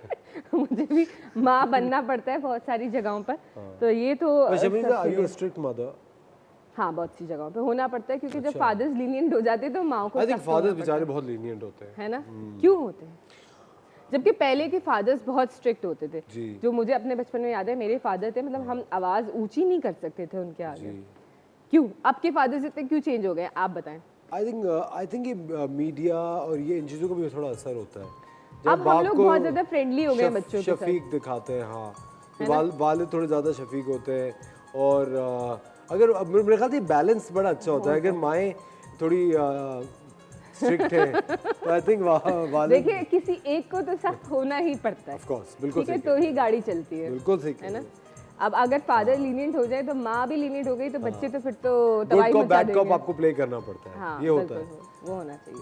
मुझे भी माँ बनना पड़ता है बहुत सारी जगहों पर। तो ये तो are you a strict mother? हाँ, बहुत सी जगहों पे होना पड़ता है, क्योंकि जब फादर्स लीनियंट हो जाते हैं तो माँ को आई थिंक सख्त होना फादर्स पड़ता बेचारे बहुत लीनियंट होते हैं, है ना। क्यों होते हैं, जबकि पहले के फादर्स बहुत स्ट्रिक्ट होते थे। जी। जो मुझे अपने बचपन में याद है, मेरे फादर थे, मतलब हम आवाज़ ऊंची नहीं कर सकते थे उनके आगे। क्यों आपके फादर्स इतने क्यों चेंज हो गए, आप बताएं। आई थिंक ये मीडिया और ये इन चीज़ों का भी थोड़ा असर होता है। अब हम लोग बहुत ज़्यादा फ्रेंडली हो गए बच्चों के साथ। शफीक दिखाते हैं, हाँ, वालिद थोड़े ज़्यादा शफीक होते हैं। और अगर मेरे ख्याल से बैलेंस बड़ा अच्छा होता है। अगर माएँ थोड़ी स्ट्रिक्ट है तो आई थिंक वालिद, देखिए किसी एक को तो सख्त होना ही पड़ता है, ऑफ कोर्स, बिल्कुल ठीक है, सही, तो ही गाड़ी चलती है, बिल्कुल सही है ना। अब अगर फादर लीनियंट हो जाए तो माँ भी लीनियंट हो गई तो बच्चे तो फिर तो गुड तबाही कॉप मचा बैड कॉप देंगे। आपको प्ले करना पड़ता है, हाँ, ये होता बिल्कुल, है। वो होना चाहिए,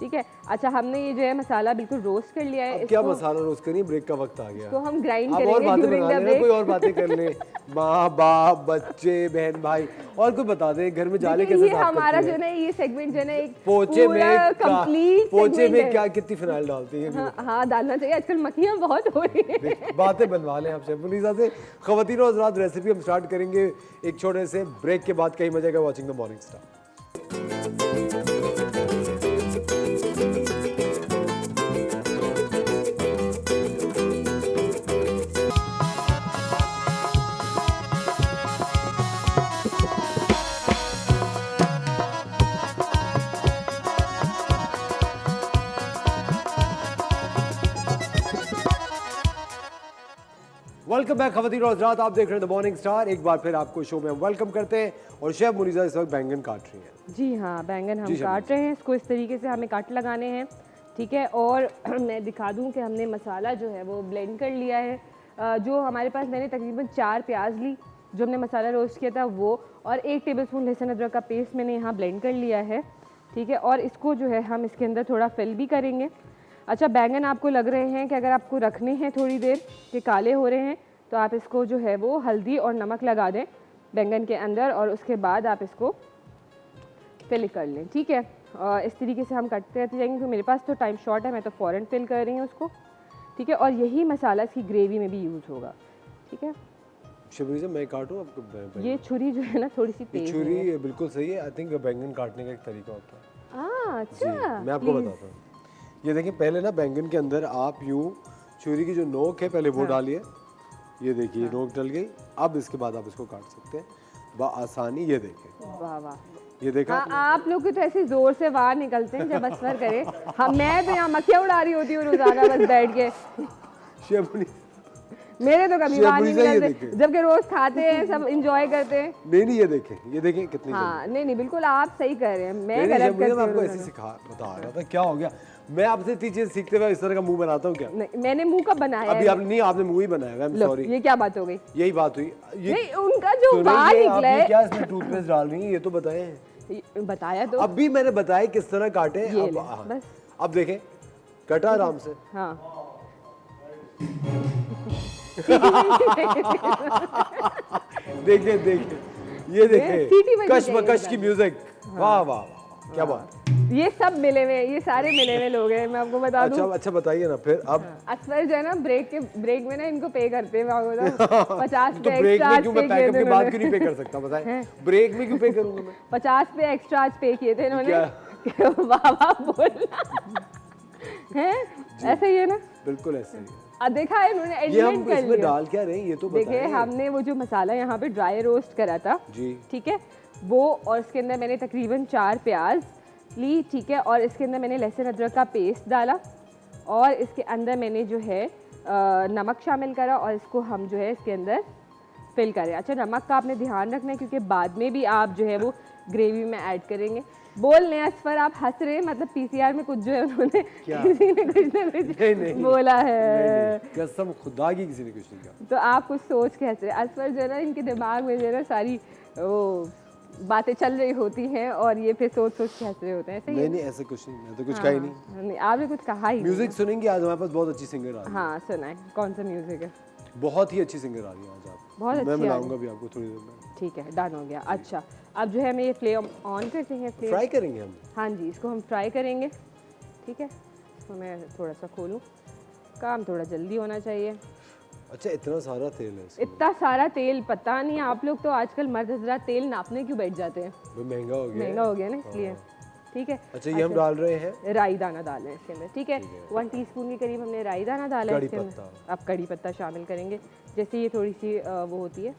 ठीक है। अच्छा, हमने ये जो है मसाला बिल्कुल रोस्ट कर लिया है। अब क्या मसाला रोस्ट करिए, ब्रेक का वक्त आ गया। इसको हम ग्राइंड आप और करेंगे बातें ड्यूरिंग बना द लेना, कोई ब्रेक। और बातें कर ले, माँ बाप बच्चे बहन भाई, और कोई बता दे घर में जाले कैसे ये साफ हमारा करती जो है? ना ये सेगमेंट जो है ना एक पोचे में कंप्लीट पोचे में क्या कितनी फिनाइल डालती है? हाँ डालना चाहिए, आजकल मक्खियाँ बहुत हो रही हैं। बातें बनवा लें आप शेफ मुनीसा से। ख़वातीन और हज़रात, रेसिपी हम स्टार्ट करेंगे एक छोटे से ब्रेक के बाद। कहीं मजा आएगा watching the morning star. Welcome back ख़वातीन और हज़रात, आप देख रहे हैं द मॉर्निंग स्टार। एक बार फिर आपको शो में हम वेलकम करते हैं और शेफ मुनीसा इस वक्त बैंगन काट रही हैं। जी हाँ, बैंगन हम जी, शाबाश। काट रहे हैं। इसको इस तरीके से हमें कट लगाने हैं, ठीक है। और मैं दिखा दूं कि हमने मसाला जो है वो ब्लेंड कर लिया है। जो हमारे पास, मैंने तकरीबन 4 प्याज ली जो हमने मसाला रोस्ट किया था वो, और 1 टेबलस्पून लहसुन अदरक का पेस्ट मैंने यहाँ ब्लेंड कर लिया है, ठीक है। और इसको जो है हम इसके अंदर थोड़ा फिल भी करेंगे। अच्छा, बैंगन आपको लग रहे हैं कि अगर आपको रखने हैं थोड़ी देर कि काले हो रहे हैं, तो आप इसको जो है वो हल्दी और नमक लगा दें बैंगन के अंदर, और उसके बाद आप इसको फिल कर लें, ठीक है। इस तरीके से हम कटते रहते जाएंगे, क्योंकि मेरे पास तो टाइम शॉर्ट है, मैं तो फ़ौरन फिल कर रही हूँ उसको, ठीक है। और यही मसाला इसकी ग्रेवी में भी यूज़ होगा, ठीक है। शेफ मुनीसा, मैं काटूं आपको? ये छुरी जो है ना थोड़ी सी ये तेज छुरी बिल्कुल सही है। आई थिंक बैंगन काटने का एक तरीका होता है। अच्छा, मैं आपको बताता हूँ। ये देखिए, पहले ना बैंगन के अंदर आप यूं छुरी की जो नोक है पहले वो डालिए। ये देखिए नोक डल गई। अब इसके बाद आप इसको काट सकते हैं बआसानी। ये देखिए, वाह वाह। ये देखा हाँ, आप लोग तो ऐसे जोर से बाहर निकलते हैं जब असफर करे। हम, मैं तो यहाँ मक्खियाँ उड़ा रही होती हूँ रोजाना बस बैठ के। शेफ मुनीसा, मेरे तो कभी शेफ बाहर नहीं मुनीसा, ये निकलते, देखें। जबकि रोज खाते हैं, सब इंजॉय करते हैं। नहीं ये देखें, ये देखें कितनी हाँ, नहीं बिल्कुल आप सही कह रहे हैं, मैं नहीं, गलत शेफ मुनीसा, करती मैं आपको हूँ ऐसे रोजाना। बता रहा था। क्या हो गया? मैं आपसे इतनी चीज सीखते हुए इस तरह का मुंह बनाता हूँ क्या? नहीं, मैंने मुंह कब बनाया अभी है? आपने नहीं, आपने मुंह ही बनाया। I am low, sorry. ये क्या बात हो गई? यही बात हुई। नहीं, उनका जो सुनिए, बाहर निकला आपने है, क्या इसमें टूथपेस्ट डाल रही है ये तो बताएं। बताया तो। अभी मैंने बताया किस तरह काटे। ये अब ले, हाँ। बस। अब देखें, कटा आराम से। हाँ, देखिए देखिए, ये सीटी देखिए, बजनी कशमकश चाहिए की म्यूजिक। वाह वाह वाह, क्या बात। ये सब मिले हुए, ये सारे मिले हुए लोग हैं, मैं आपको बता दूं। अच्छा बताइए ना फिर। अब असफर जो है ना, ब्रेक में ना इनको पे करते हैं, मैं आपको बताऊं, 50 तो पे ब्रेक एक्स्ट्रा में क्यों, मैं पे पैकअप किए के थे बाद क्यों इन्होंने। नहीं पे कर सकता? बताएं, ब्रेक में क्यों पे करूंगा मैं? 50 पे एक्स्ट्रा पे किए थे इन्होंने। क्या? वाह वाह बोलना है, ऐसे ही है ना। बिल्कुल ऐसे ही है। देखा है इन्होंने ये हम एडमिट कर इसमें लिया। डाल क्या रहे हैं ये तो देखिए, बताएं। हमने वो जो मसाला यहाँ पे ड्राई रोस्ट करा था, जी, ठीक है, वो, और इसके अंदर मैंने तकरीबन 4 प्याज ली, ठीक है। और इसके अंदर मैंने लहसुन अदरक का पेस्ट डाला, और इसके अंदर मैंने जो है नमक शामिल करा, और इसको हम जो है इसके अंदर फिल करें। अच्छा, नमक का आपने ध्यान रखना है, क्योंकि बाद में भी आप जो है वो ग्रेवी में ऐड करेंगे। बोल नहीं असफर, आप हंस रहे हैं, मतलब पीसीआर में कुछ जो है उन्होंने किसी ने कुछ ना कुछ नहीं, बोला है। कसम खुदा की किसी ने कुछ नहीं कहा। तो आप कुछ सोच के हंस रहे हैं। असफर जो है ना, इनके दिमाग में जो है ना सारी वो बातें चल रही होती हैं, और ये फिर सोच के हंस रहे होते हैं। ऐसे ही नहीं ऐसा कुछ नहीं, मैं तो कुछ कहा ही नहीं। नहीं, आपने कुछ कहा ही नहीं। म्यूजिक सुनेंगे आज हमारे पास बहुत अच्छी सिंगर आ रही है। हाँ, सुना है, कौन सा म्यूजिक है? बहुत ही अच्छी सिंगर आ रही है आज आप। बहुत अच्छी मैं आ रही है। मिलाऊंगा भी आपको थोड़ी देर में। ठीक है, डन हो गया। अच्छा, अब जो है हमें ये फ्लेम ऑन करते हैं। फ्लेम, फ्राई करेंगे हम। हाँ जी, इसको हम फ्राई करेंगे, ठीक है। इसको मैं थोड़ा सा खोलूँ, काम थोड़ा जल्दी होना चाहिए। अच्छा, इतना सारा तेल है इसमें? इतना सारा तेल, पता नहीं आप लोग तो आजकल मर्द हजरात तेल नापने क्यों बैठ जाते हैं। वो महंगा हो गया है। महंगा हो गया ना, इसलिए, ठीक है। अच्छा, ये हम डाल रहे हैं राई दाना डाल रहे हैं इसके अंदर, ठीक है। 1 टीस्पून के करीब हमने राई दाना डाला है कड़ी इसके अंदर। पत्ता। अब कड़ी पत्ता शामिल करेंगे, जैसे ये थोड़ी सी वो होती है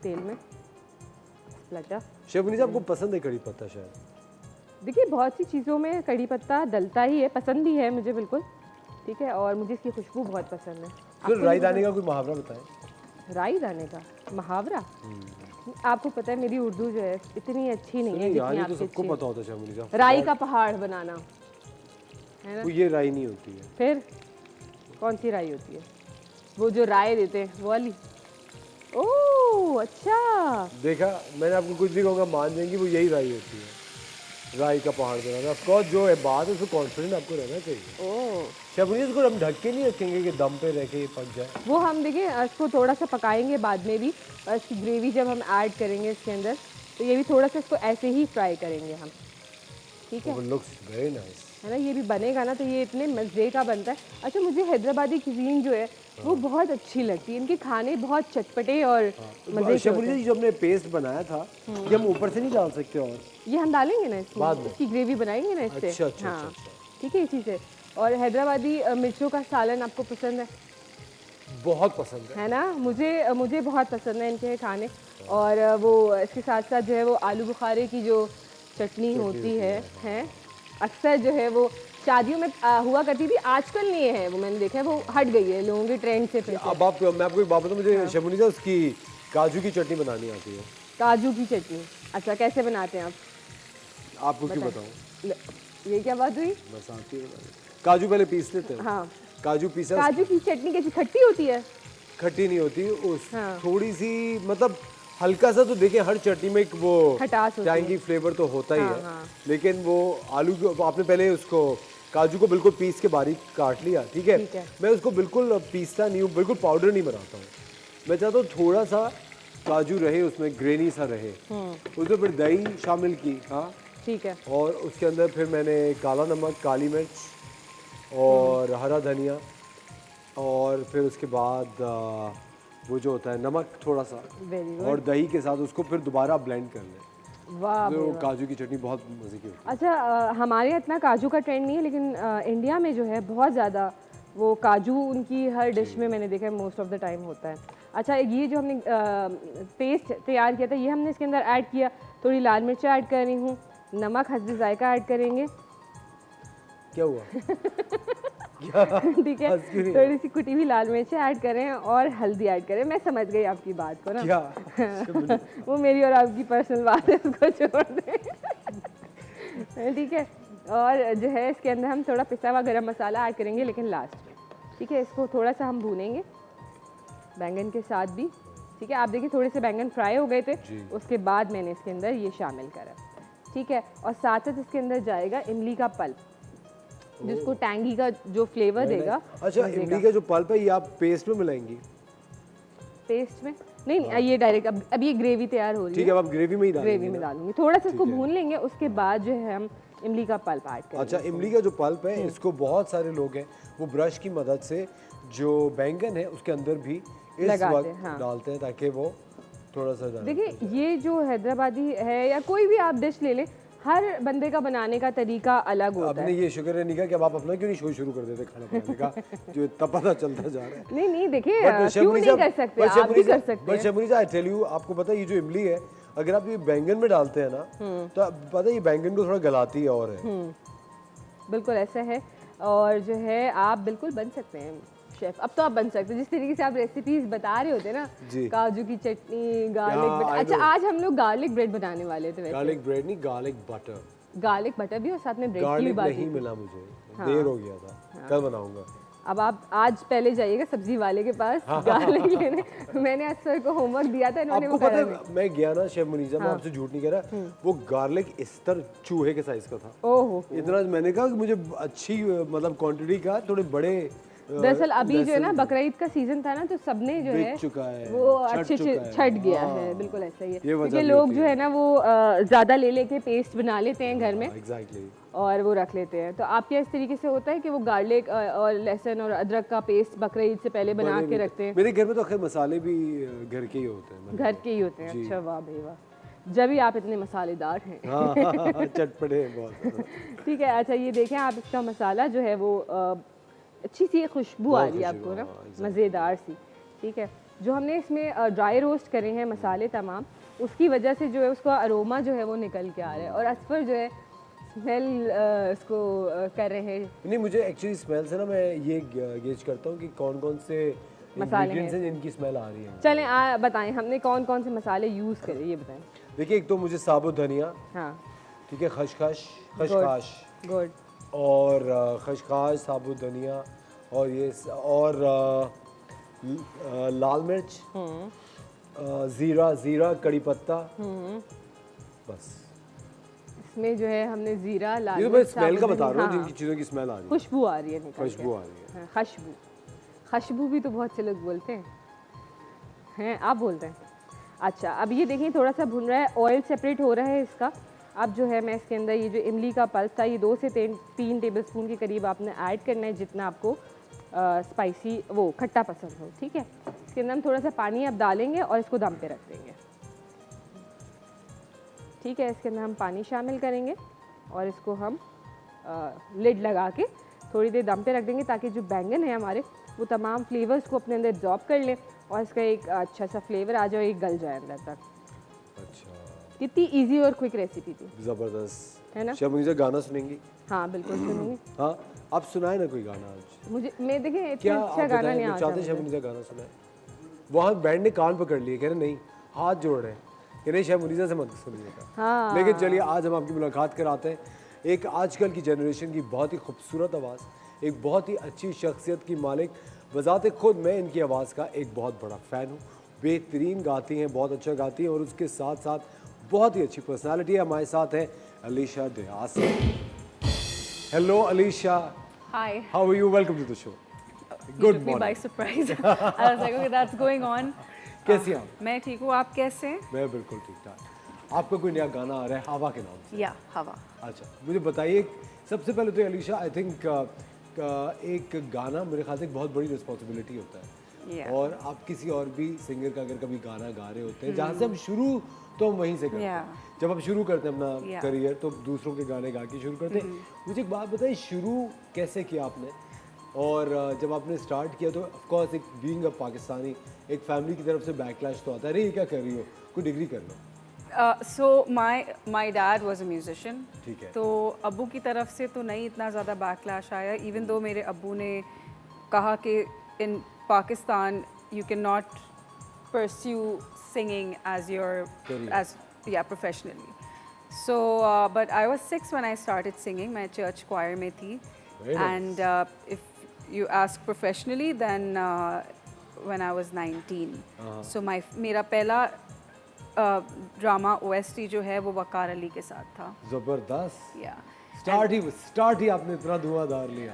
तेल में स्प्लटर। शेफ मुनीसा, आपको पसंद है कड़ी पत्ता शायद? देखिए, बहुत सी चीज़ों में कड़ी पत्ता डलता ही है, पसंद भी है मुझे बिल्कुल, ठीक है। और मुझे इसकी खुशबू बहुत पसंद है। फिर राई दाने का कोई मुहावरा बताएं। राई दाने का मुहावरा? आपको पता है मेरी उर्दू जो है इतनी अच्छी नहीं है यार जितनी ये तो आपकी सबको अच्छी पता होता है शेफ मुनीसा। है। राई का पहाड़ बनाना है ना। वो ये राई नहीं होती है। फिर कौन सी राई होती है? वो जो राय देते हैं वो वाली? ओह अच्छा, देखा, मैंने आपको कुछ भी कहूँगा मान जाएंगी, वो यही राई होती है। राई का पहाड़ देना था। ऑफ कोर्स जो है बात है उसको कॉन्फिडेंट आपको रहना चाहिए। ओह, शेफ मुनीस, इसको हम ढक के नहीं रखेंगे कि दम पे रह के ये पक जाए? वो हम देखिए इसको थोड़ा सा पकाएंगे बाद में भी, और इसकी ग्रेवी जब हम ऐड करेंगे इसके अंदर, तो ये भी थोड़ा सा इसको ऐसे ही फ्राई करेंगे हम, ठीक है? वो लुक्स वेरी नाइस। है ना, ये भी बनेगा ना तो ये इतने मज़े का बनता है। अच्छा, मुझे हैदराबादी cuisine जो है वो बहुत अच्छी लगती है, इनके खाने बहुत चटपटे और मज़े के शेफ होते हैं। मुनीस, जो हमने पेस्ट बनाया था ये हम ऊपर से नहीं डाल सकते? और ये हम डालेंगे ना इसमें, बाद में? इसकी ग्रेवी बनाएंगे ना इससे। अच्छा, अच्छा, हाँ, अच्छा, ठीक है, इसी से। और हैदराबादी मिर्चों का सालन आपको पसंद बहुत पसंद है। है ना? मुझे बहुत पसंद है इनके खाने। और वो इसके साथ साथ जो है वो आलू बुखारे की जो चटनी होती है अक्सर जो है वो शादियों में हुआ करती थी, आजकल नहीं है वो, मैंने देखा है वो हट गई है लोगों के ट्रेंड से फिर से। अब आप, मैं आपको एक बात बताऊं, मुझे शेफ मुनीस उसकी काजू की चटनी बनानी आती है। काजू की चटनी, अच्छा कैसे बनाते हैं आप? आपको क्यों बताऊं? ये क्या बात हुई? बस आती है। काजू पहले पीस लेते हैं। हाँ, काजू पीसा, काजू की चटनी कैसी खट्टी होती है? खट्टी नहीं होती उस, हाँ। थोड़ी सी मतलब हल्का सा, तो देखिए हर चटनी में एक वो खटास होती है। टैंगी फ्लेवर तो होता ही हाँ, है, हाँ। लेकिन वो आलू को आपने पहले उसको काजू को बिल्कुल पीस के बारीक काट लिया, ठीक है? ठीक है। मैं उसको बिल्कुल पीसता नहीं हूँ, बिल्कुल पाउडर नहीं बनाता हूँ। मैं चाहता हूँ थोड़ा सा काजू रहे उसमें, ग्रेनी सा रहे। उसमें फिर दही शामिल की, हाँ, ठीक है। और उसके अंदर फिर मैंने काला नमक, काली मिर्च और हरा धनिया, और फिर उसके बाद वो जो होता है नमक थोड़ा सा, वेरी गुड। और दही के साथ उसको फिर दोबारा ब्लेंड कर लें। वाह तो भाई वाह। काजू की चटनी बहुत मज़े की होती अच्छा, हमारे यहाँ इतना काजू का ट्रेंड नहीं है, लेकिन इंडिया में जो है बहुत ज़्यादा वो काजू उनकी हर डिश में मैंने देखा है मोस्ट ऑफ द टाइम होता है। अच्छा, ये जो हमने पेस्ट तैयार किया था ये हमने इसके अंदर ऐड किया। थोड़ी लाल मिर्च ऐड कर रही हूँ, नमक हस्बे जायका ऐड करेंगे। है। क्या हुआ? ठीक है, हंस क्यों रही थोड़ी सी कुटी हुई लाल मिर्च ऐड करें और हल्दी ऐड करें। मैं समझ गई आपकी बात को ना। क्या? वो मेरी और आपकी पर्सनल बात है, उसको छोड़ दें। ठीक है, और जो है इसके अंदर हम थोड़ा पिसा हुआ गरम मसाला ऐड करेंगे, लेकिन लास्ट में। ठीक है, इसको थोड़ा सा हम भूनेंगे बैंगन के साथ भी। ठीक है, आप देखिए थोड़े से बैंगन फ्राई हो गए थे, उसके बाद मैंने इसके अंदर ये शामिल करा। ठीक है, और साथ साथ इसके अंदर जाएगा इमली का पल्प, जिसको टैंगी का जो फ्लेवर देगा। अच्छा, इमली का जो पल्प है ये आप पेस्ट में मिलाएंगी? पेस्ट में नहीं, ये डायरेक्ट अब ये ग्रेवी तैयार हो रही ठीक है, है, अब आप ग्रेवी में ही ग्रेवी डालेंगे में ना? डालूंगी। थोड़ा सा इसको भून लेंगे, उसके बाद जो है हम इमली का पल्प ऐड करेंगे। अच्छा, इमली का जो पल्प है इसको बहुत सारे लोग हैं वो ब्रश की मदद से जो बैंगन है उसके अंदर भी इस लगाते वक्त हैं, हाँ। डालते हैं ताकि वो थोड़ा सा डालें। देखिए, ये जो हैदराबादी है या कोई भी आप डिश ले लें, हर बंदे का बनाने का तरीका अलग होता आपने है। ये शुक्र है नहीं कहा कि अब आप अपना क्यों नहीं शो शुरू कर देते खाना बनाने का, जो इतना पता चलता जा रहा है। नहीं नहीं, देखिए But क्यों नहीं कर सकते, आप भी कर सकते हैं। शबनीज, आई टेल यू, आपको पता है ये जो इमली है अगर आप ये बैंगन में डालते हैं ना तो पता है ये बैंगन को थोड़ा गलाती है और है। बिल्कुल ऐसा है, और जो है आप बिल्कुल बन सकते हैं शेफ। अब तो आप बन सकते हैं जिस तरीके से आप रेसिपीज बता रहे होते हैं जी। ना, काजू की चटनी, गार्लिक Yeah, ब्रेड। I अच्छा, know. आज हम लोग गार्लिक ब्रेड बनाने वाले थे। वैसे गार्लिक ब्रेड नहीं, गार्लिक बटर। गार्लिक बटर भी और साथ में ब्रेड की भी गार्लिक बात नहीं हुई। मिला मुझे, देर हो गया था, कल बनाऊंगा। अब आप आज पहले जाइएगा सब्जी वाले के पास गार्लिक लेने। मैंने असर को होमवर्क दिया था, इन्होंने आपको वो पता करा है मैं गया ना शेफ मुनीजा, मैं आपसे झूठ नहीं कह रहा, वो गार्लिक इस तरह चूहे के साइज का था। नहीं। ओहो, इतना मैंने कहा कि मुझे अच्छी मतलब क्वांटिटी का थोड़े बड़े दरअसल अभी जो है ना बकरीद का सीजन था ना, तो सबने जो बिक है चुका है, वो छट अच्छे से चुका है। छट गया हाँ। है। बिल्कुल ऐसा ही है, ये वजह क्योंकि भी लोग होती जो है ना वो ज़्यादा ले लेके पेस्ट बना लेते हैं घर में एग्जैक्टली। और वो रख लेते हैं। तो आपके इस तरीके से होता है कि वो गार्लिक और लहसुन और अदरक का पेस्ट बकरीद से पहले बना के रखते हैं? मेरे घर में तो खैर मसाले भी घर के ही होते हैं। घर के ही होते हैं। अच्छा, वाह भाई वाह, जब भी आप इतने मसालेदार हैं। हाँ, चटपटे हैं बहुत। ठीक है, अच्छा ये देखें आप, इसका मसाला जो है वो अच्छी सी खुशबू आ रही है आपको ना, मज़ेदार सी। ठीक है, जो हमने इसमें ड्राई रोस्ट करे हैं मसाले तमाम, उसकी वजह से जो है उसका अरोमा जो है वो निकल के आ रहा है, और असफर जो है स्मेल इसको कर रहे हैं। नहीं, मुझे एक्चुअली स्मेल से ना मैं ये गेज करता हूँ कि कौन कौन से मसाले इंग्रेडिएंट्स हैं जिनकी स्मेल आ रही है। चलें बताएं हमने कौन कौन से मसाले यूज़ करे, ये बताएं। देखिए, एक तो मुझे साबुत धनिया, हाँ, ठीक है, खशखाश गुड, और खशखाश, साबुत धनिया, और ये और लाल मिर्च, जीरा, कड़ी पत्ता, बस। इसमें जो है हमने जीरा, लाल ये तो मैं मिर्च, स्मेल का साबुत बता रहा हूँ धनिया, जिनकी चीज़ों की स्मेल आ रही है, खुशबू आ रही है निकल के। खुशबू आ रही है। हाँ, खुशबू, खुशबू भी तो बहुत से लोग बोलते हैं, आप बोलते हैं। अच्छा, अब ये देखिए थोड़ा सा भुन रहा है, ऑयल सेपरेट हो रहा है इसका। अब जो है मैं इसके अंदर ये जो इमली का पल्प था, ये 2 से 3 टेबलस्पून के करीब आपने ऐड करना है, जितना आपको स्पाइसी वो खट्टा पसंद हो, ठीक है। इसके अंदर हम थोड़ा सा पानी अब डालेंगे और इसको दम पे रख देंगे, ठीक है। इसके अंदर हम पानी शामिल करेंगे और इसको हम लिड लगा के थोड़ी देर दम पे रख देंगे, ताकि जो बैंगन है हमारे वो तमाम फ्लेवर्स को अपने अंदर एब्जॉर्ब कर ले और इसका एक अच्छा सा फ्लेवर आ जाए, एक गल जाए अंदर तक। अच्छा, कितनी इजी और क्विक रेसिपी थी, जबरदस्त है ना? शेफ मुझे गाना सुनेंगी? हाँ बिल्कुल सुनेंगे। हाँ, आप सुनाए ना कोई गाना आज। मैं देखें इतना क्या अच्छा आप गाना बताएं, नहीं मैं आता चाहते मुझे। शेफ मुनीसा गाना सुनाए। वहाँ बैंड ने कान पकड़ लिए, कह रहे नहीं, हाथ जोड़ रहे हैं कि नहीं शेफ मुनीसा से मत सुनिएगा। हाँ। लेकिन चलिए आज हम आपकी मुलाकात कराते हैं एक आजकल की जनरेशन की बहुत ही खूबसूरत आवाज़, एक बहुत ही अच्छी शख्सियत की मालिक। बजाते खुद मैं इनकी आवाज़ का एक बहुत बड़ा फ़ैन हूँ, बेहतरीन गाती हैं, बहुत अच्छा गाती हैं और उसके साथ साथ बहुत ही अच्छी पर्सनालिटी है। हमारे साथ है Alisha Dias. Hello Alisha, Hi. How are you? Welcome to the show. You good took me by morning. surprise. I was like, okay, that's going on. कैसी हैं आप? मैं ठीक हूँ, आप कैसे हैं? मैं बिल्कुल ठीक ठाक। आपका कोई नया गाना आ रहा है हवा के नाम से? या हवा। अच्छा, मुझे बताइए सबसे पहले तो अलीशा, आई थिंक एक गाना मेरे ख्याल से एक बहुत बड़ी रिस्पॉन्सिबिलिटी होता है Yeah. और आप किसी और भी सिंगर का अगर कभी गाना गा रहे होते हैं, जहाँ से हम शुरू तो हम वहीं से करते हैं। Yeah. जब हम शुरू करते हैं अपना Yeah. करियर तो दूसरों के गाने गा के शुरू करते हैं। मुझे एक बात बताइए, शुरू कैसे किया आपने? और जब आपने स्टार्ट किया तो ऑफ कोर्स एक बीइंग अ पाकिस्तानी एक फैमिली की तरफ से बैकलैश तो आता है, अरे ये क्या कर रही हो, कोई डिग्री कर लो। So my dad was a musician. ठीक है। तो अब्बू की तरफ से तो नहीं इतना ज़्यादा बैकलैश आया, इवन दो मेरे अब्बू ने कहा कि इन Pakistan you cannot pursue singing as your Career. as professionally. So but I was 6 when I started singing. मैं church choir में थी. Very nice. And if you ask professionally, then when I was 19. So मेरा पहला drama OST जो है वो वकार अली के साथ था। जबरदस्त। Yeah. स्टार्ट ही आपने इतना धुआंधार लिया।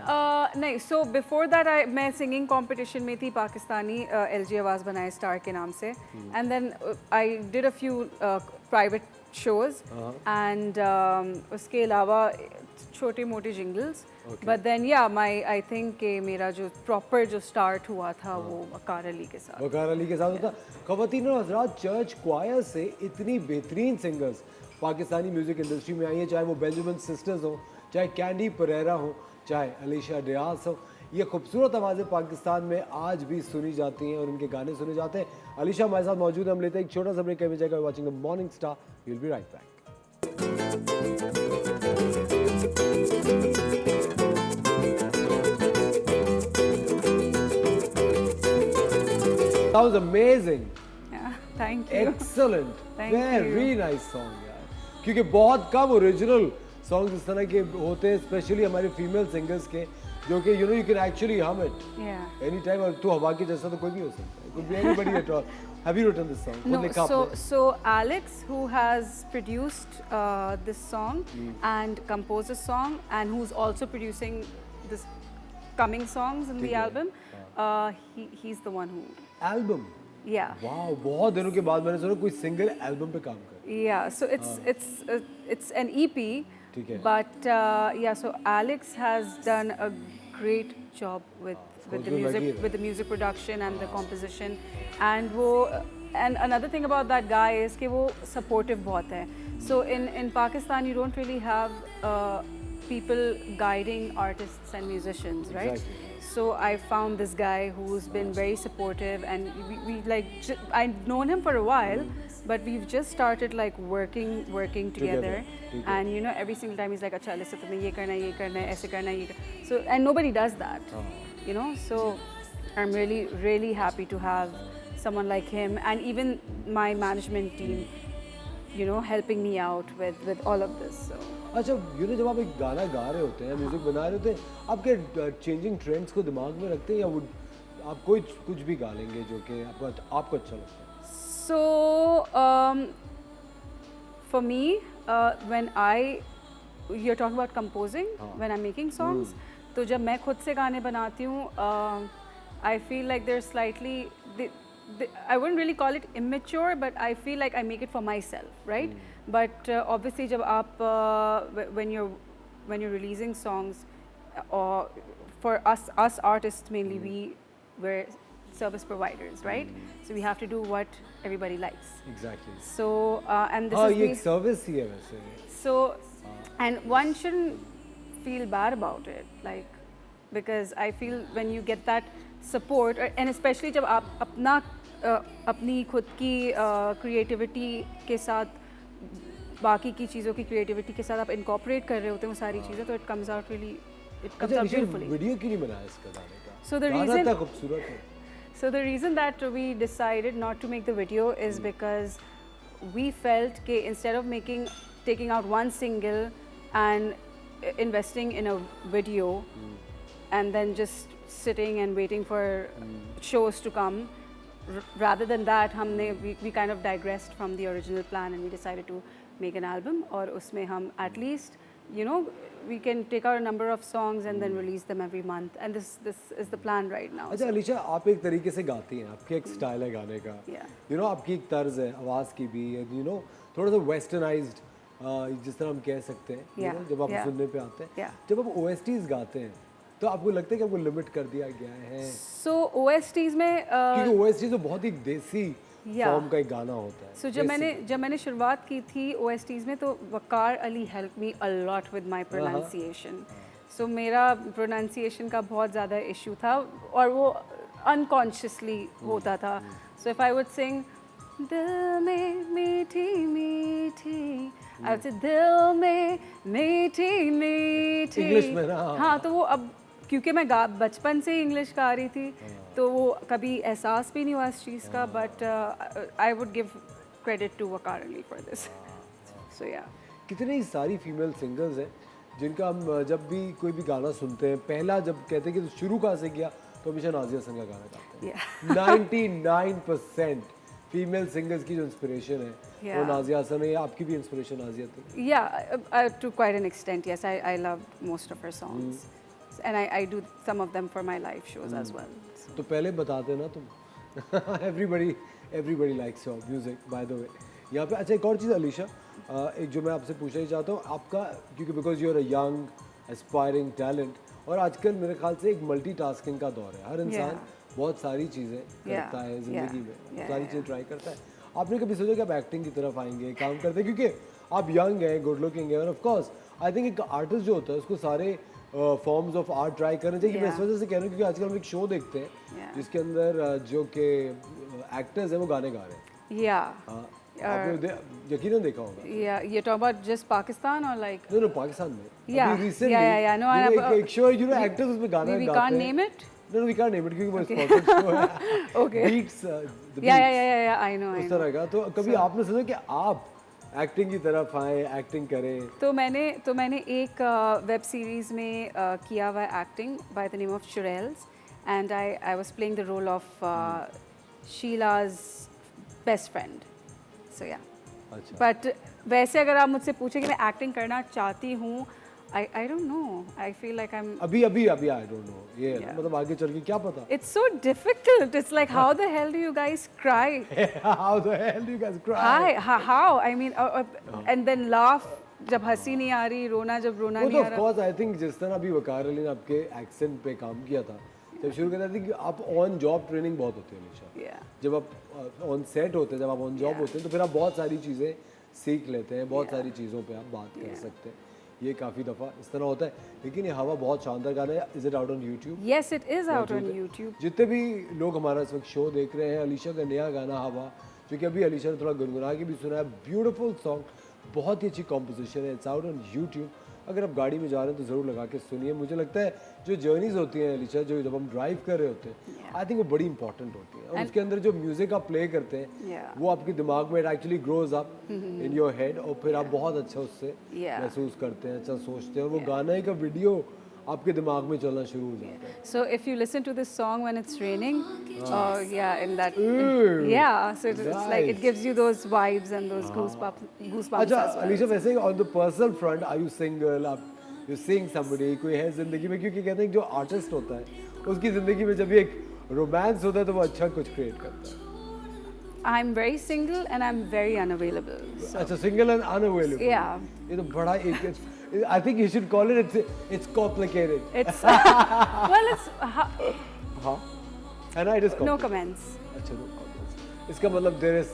नहीं, सो बिफोर दैट मैं सिंगिंग कंपटीशन में थी पाकिस्तानी LG आवाज़ बनाए स्टार के नाम से, and then I did a few private shows एंड उसके अलावा छोटे मोटे जिंगल्स, बट देन या माई आई थिंक कि मेरा जो प्रॉपर जो स्टार्ट हुआ था वो वकार अली के साथ। वकार अली के साथ होता। ख़वातीन और हज़रात, चर्च क्वायर से इतनी बेहतरीन सिंगर्स पाकिस्तानी म्यूज़िक इंडस्ट्री में आई हैं, चाहे वो बेंजामिन सिस्टर्स हो, चाहे कैंडी परेरा हो, चाहे अलीशा डियास हो। ये खूबसूरत आवाज़ें पाकिस्तान में आज भी सुनी जाती हैं और उनके गाने सुने जाते हैं। अलीशा हमारे साथ मौजूद है, हम लेते हैं एक छोटा सा ब्रेक। कहीं जाएगा watching the morning star, we will be right back. That was amazing. Thank you. Excellent. Thank Very nice song यार। क्योंकि बहुत कम ओरिजिनल सॉन्ग्स इस तरह के होते हैं, स्पेशली हमारे फीमेल सिंगर्स के, जो कि यू कैन एक्चुअली हम इट एनी टाइम। और तू हवा की जैसा तो कोई भी हो सकता है, could be anybody at all. Have you written this song? खुद No, लिखा आपने? so Alex, who has produced this song and composed the song, and who's also producing this coming songs in the album, he's the one who, Album. yeah. वाह, बहुत दिनों के बाद मैंने सुना कोई सिंगर एल्बम पे काम कर। Yeah, so it's an EP, ठीक है। but yeah, so Alex has done a great job with course, the वो लगी music, है। with the music production and the composition, and another thing about that guy is कि वो supportive बहुत है. So in Pakistan you don't really have people guiding artists and musicians, right? Exactly. So I found this guy who's been very supportive, and we like I've known him for a while, but we've just started like working together. ठीक है। And you know, every single time he's like, अच्छा listen, तुम्हें ये करना है, ऐसे करना है, so and nobody does that, you know. So I'm really happy to have someone like him, and even my management team, you know, helping me out with all of this. So अच्छा, जब आप एक गाना गा रहे होते हैं, music बना रहे होते हैं, आपके चेंजिंग ट्रेंड्स को दिमाग में रखते हैं, या वो आप कुछ भी गा लेंगे जो कि आपको अच्छा लगता है? So for me, when you're talking about composing, when I'm making songs, तो जब मैं खुद से गाने बनाती हूँ, I feel like they're slightly, I wouldn't really call it immature, but I feel like I make it for myself, right? But obviously जब आप when you're releasing songs, or for us artists mainly, we're service providers, right? So we have to do what everybody likes. Exactly. So and this हाँ is ये me- एक service ही है वैसे. So, and one shouldn't feel bad about it, like, because I feel when you get that support, and especially जब आप अपनी खुद की creativity के साथ बाकी की चीज़ों की creativity के साथ आप incorporate कर रहे होते हैं वो सारी चीज़ें, तो it comes out beautifully. Video क्यों नहीं बनाया इसका गाने का? So the गाना reason- इतना खूबसूरत है. So the reason that we decided not to make the video is because we felt that instead of taking out one single and investing in a video and then just sitting and waiting for shows to come, rather than that we kind of digressed from the original plan and we decided to make an album, और उसमें हम at least, you know, we can take out a number of songs and then release them every month, and this is the plan right now. अच्छा अलीशा, आप एक तरीके से गाती हैं, आपके एक स्टाइल है गाने का. Yeah. You know, आपकी एक तर्ज है आवाज़ की भी, you know, थोड़ा सा वेस्टर्नाइज्ड, जिस तरह हम कह सकते हैं, you Yeah, know, जब आप yeah. सुनने पे आते हैं. Yeah. जब आप OSTs गाते हैं तो आपको लगता है कि आपको लिमिट कर दिया गया है? So OSTs में क्योंकि OSTs तो बहुत ही देसी Yeah. फॉर्म का एक गाना होता है. So जब मैंने शुरुआत की थी OSTs में, तो वकार Ali helped me a lot with my pronunciation. So मेरा pronunciation का बहुत ज़्यादा issue था और वो unconsciously होता था. So if I would sing दिल में मीठी मीठी, I would say दिल में मीठी मीठी. English में ना? हाँ, तो वो अब क्योंकि मैं बचपन से ही इंग्लिश गा रही थी, तो वो कभी एहसास भी नहीं हुआ इस चीज़ का, but I would give credit to Waqar Ali for this. So yeah, कितनी ही सारी फीमेल सिंगर्स हैं जिनका हम जब भी कोई भी गाना सुनते हैं, पहला जब कहते हैं कि तो शुरू कहाँ से किया, तो हमेशा नाजिया हसन का गाना गाते हैं. 99% फीमेल सिंगर्स की जो इंस्पिरेशन है वो नाजिया हसन है. आपकी भी इंस्पिरेशन नाजिया थी? Yeah, to quite an extent, yes, I love most of her songs and I do some of them for my live shows as well. तो पहले बताते ना तुम. everybody likes your music, by the way. यहाँ पे अच्छा एक और चीज़ अलीशा, एक जो मैं आपसे पूछना ही चाहता हूँ, आपका, क्योंकि because you are a young aspiring talent, और आजकल मेरे ख्याल से एक मल्टीटास्किंग का दौर है. हर इंसान बहुत सारी चीज़ें करता है ज़िंदगी में, सारी चीज़ें ट्राई करता है. आपने कभी सोचा कि आप एक्टिंग की तरफ आएंगे, काम करते हैं, क्योंकि आप यंग हैं, गुड लुकिंग है, और ऑफ कोर्स आई थिंक एक आर्टिस्ट जो होता है उसको सारे फॉर्म्स ऑफ आर्ट ट्राई करने चाहिए. मैं इस वजह से कह रहा हूँ क्योंकि आजकल हम एक शो देखते हैं जिसके अंदर जो कि एक्टर्स हैं वो गाने गा रहे हैं. आपने यकीनन देखा होगा. You talk about just Pakistan or like? No, Pakistan में. Yeah, अभी recently, yeah. No, you know, एक शो है, you know, एक्टर्स उसमें गाना गाते हैं. We can't name it? No, we can't name it क्योंकि वो स्पॉन्सर्ड शो है. Okay. Beats, the Yeah, I know. उस तरह का. तो कभी आपने सोचा कि आप एक्टिंग की तरफ आए, एक्टिंग करें? तो मैंने एक वेब सीरीज़ में किया हुआ acting by the name of Churails, and I was playing the role of Sheela's best friend. So yeah, but वैसे अगर आप मुझसे पूछें कि मैं एक्टिंग करना चाहती हूँ, I don't know. I feel like I'm. अभी I don't know. ये मतलब आगे चल के क्या पता? It's so difficult. It's like how the hell do you guys cry? How the hell do you guys cry? How? I mean, and then laugh जब हंसी नहीं आ रही, रोना जब रोना नहीं आ रहा. Of course, I think जिस तरह अभी वकार अली ने आपके एक्सेंट पे काम किया था, जब शुरू करते थे कि आप ऑन जॉब ट्रेनिंग बहुत होती है हमेशा. जब आप ऑन सेट होते हैं, जब आप ऑन जॉब होते हैं, तो फिर आप बहुत सारी चीज़ें सीख लेते हैं, बहुत सारी चीज़ों पे आप बात कर सकते हैं. ये काफ़ी दफ़ा इस तरह होता है. लेकिन ये हवा बहुत शानदार गाना है. Is it out on YouTube? Yes, it is out on YouTube. जितने भी लोग हमारा इस वक्त शो देख रहे हैं, अलीशा का नया गाना हवा, जो कि अभी अलीशा ने थोड़ा गुनगुना के भी सुना है, ब्यूटीफुल सॉन्ग, बहुत ही अच्छी कॉम्पोजिशन है. It's out on YouTube. अगर आप गाड़ी में जा रहे हैं तो ज़रूर लगा के सुनिए. मुझे लगता है जो जर्नीज होती हैं अलीशा, जो जब हम ड्राइव कर रहे होते हैं, आई थिंक वो बड़ी इंपॉर्टेंट होती है. और उसके अंदर जो म्यूज़िक आप प्ले करते हैं, वो आपके दिमाग में actually grows up in your head, और फिर आप बहुत अच्छा उससे महसूस करते हैं, अच्छा सोचते हैं. और वो गाना का वीडियो आपके दिमाग में चलना शुरू हो जाता है? So if you listen to this song when it's raining, yeah, in that, Ooh, yeah, so it's like nice. it gives you those vibes and those goosebumps अच्छा as well. अलीशा, वैसे on the personal front are you single, आप you seeing somebody, कोई है जिंदगी में? क्योंकि कहते हैं जो आर्टिस्ट होता है उसकी जिंदगी में जब भी एक रोमांस होता है तो वो अच्छा कुछ क्रिएट करता है। I'm very single and I'm very unavailable. So अच्छा, सिंगल एंड अनअवेलेबल। Yeah. ये तो बड़ा एक, I think you should call it, it's complicated. it's well, it's हाँ, है ना? It is no comments. अच्छा, no comments. इसका मतलब देयर इज,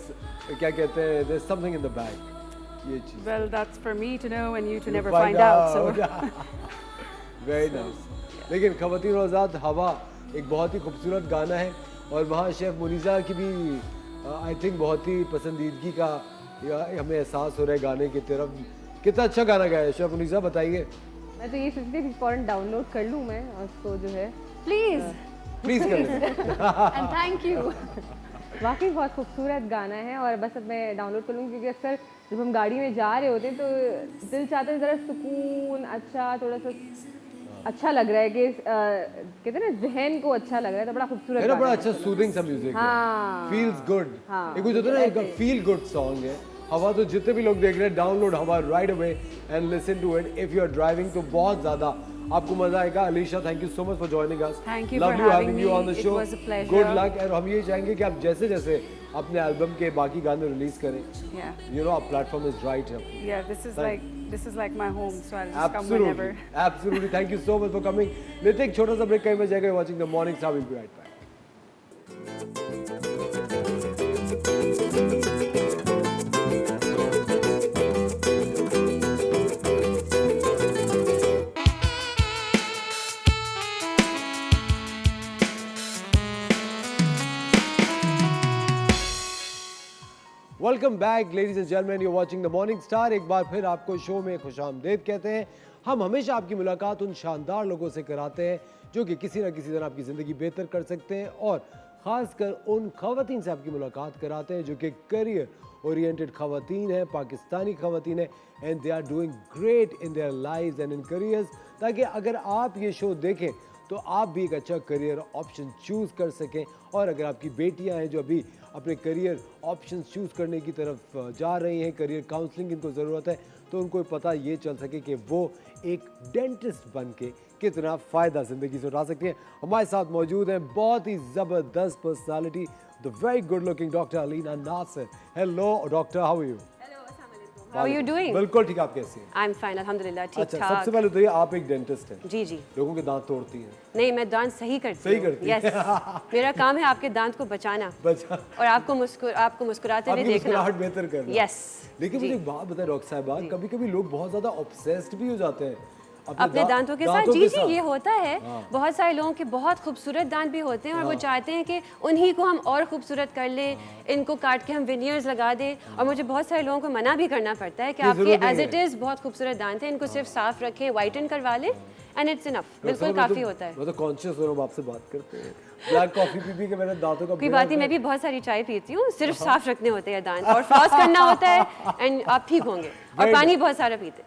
क्या कहते हैं, there is something in the bag, ये चीज। Well, that's for me to know and you to never find find out. So very nice. लेकिन ख़वातीन और हज़रात, हवा एक बहुत ही खूबसूरत गाना है और वहाँ शेफ़ मुनीसा की भी आई थिंक बहुत ही पसंदीदगी का हमें एहसास हो रहा है गाने की तरफ। कितना अच्छा गाना गाया है शेफ़ मुनीसा, बताइए। मैं तो ये सोचती थी फ़ौरन डाउनलोड कर लूँ मैं और उसको जो है please. प्लीज़ करें। And thank you. वाकई बहुत खूबसूरत गाना है और बस अब मैं डाउनलोड कर लूँगी क्योंकि अक्सर जब हम गाड़ी में जा रहे होते हैं तो दिल चाहता है ज़रा सुकून, अच्छा थोड़ा सा अच्छा लग रहा है कि कहते हैं ना जहन को अच्छा लग रहा है, तो बड़ा खूबसूरत है ना, बड़ा गाना अच्छा सूदिंग सा म्यूजिक है, हाँ। Feels good. हाँ, एक कुछ होता है ना, एक फील गुड सॉन्ग है हवा। तो जितने भी लोग देख रहे हैं, download Hawa right away and listen to it if you are driving, तो बहुत ज़्यादा आपको मजा आएगा। Alisha, thank you so much for joining us. Thank you for having you me. on the It show. was a pleasure. Good luck। और हम ये चाहेंगे कि आप जैसे जैसे अपने एल्बम के बाकी गाने रिलीज करें, Yeah. You know, our platform is right here. Yeah, this is like my home, so I'll just come Absolutely, whenever. absolutely. Thank you so much for coming. लेते हैं एक छोटा सा ब्रेक, कहीं में जाएगा। Watching the Morning Star, we'll be right back. Welcome back ladies and gentleman, you watching the morning star. एक बार फिर आपको शो में खुशामदीद कहते हैं। हम हमेशा आपकी मुलाकात उन शानदार लोगों से कराते हैं जो कि किसी ना किसी तरह आपकी ज़िंदगी बेहतर कर सकते हैं, और ख़ासकर उन ख़वातीन से आपकी मुलाकात कराते हैं जो कि करियर ओरिएंटेड ख़वातीन हैं, पाकिस्तानी ख़वातीन हैं, and they are doing great in their lives and in careers, ताकि अगर आप ये शो देखें तो आप भी एक अच्छा करियर ऑप्शन चूज़ कर सकें। और अगर आपकी बेटियां हैं जो अभी अपने करियर ऑप्शन चूज़ करने की तरफ जा रही हैं, करियर काउंसलिंग इनको ज़रूरत है, तो उनको पता ये चल सके कि वो एक डेंटिस्ट बन के कितना फ़ायदा ज़िंदगी से उठा सकती हैं। हमारे साथ मौजूद हैं बहुत ही ज़बरदस्त personality, the very good looking doctor Alina Nasir. Hello doctor, how are you? How are you doing? बिल्कुल ठीक, आप कैसी हैं? I'm fine, अल्हम्दुलिल्लाह, ठीक अच्छा, ठाक। सबसे पहले तो ये आप एक डेंटिस्ट हैं, जी जी। लोगों के दांत तोड़ती हैं। नहीं, मैं दांत सही करती सही हूँ। करती हैं। Yes. मेरा काम है आपके दांत को बचाना बचा और आपको मुस्कुराते हुए आपकी देखना। मुस्कुराहट बेहतर करना। Yes. लेकिन जी। मुझे एक बात बताएं डॉक्टर साहबा, कभी कभी लोग बहुत ज्यादा ऑब्सेस्ड भी हो जाते हैं अपने दांतों के साथ। जी जी, ये होता है। बहुत सारे लोगों के बहुत खूबसूरत दांत भी होते हैं और वो चाहते हैं कि उन्हीं को हम और खूबसूरत कर लें, इनको काट के हम विनियर्स लगा दें। और मुझे बहुत सारे लोगों को मना भी करना पड़ता है कि ये आपके ज़रूरत नहीं एज इट है। इज़ बहुत खूबसूरत दांत हैं, इनको सिर्फ साफ रखें, वाइटन करवा लें, एंड इट्स इनफ। बिल्कुल काफ़ी होता है। मैं तो कॉन्शियस हो रहा हूँ आपसे बात करते हैं। ब्लैक कॉफी पी पी के मेरे दांतों का कोई बात नहीं, मैं भी बहुत सारी चाय पीती हूँ, सिर्फ साफ रखने होते हैं दांत और फ्लॉस करना होता है, एंड आप ठीक होंगे। और पानी बहुत सारा पीते हैं।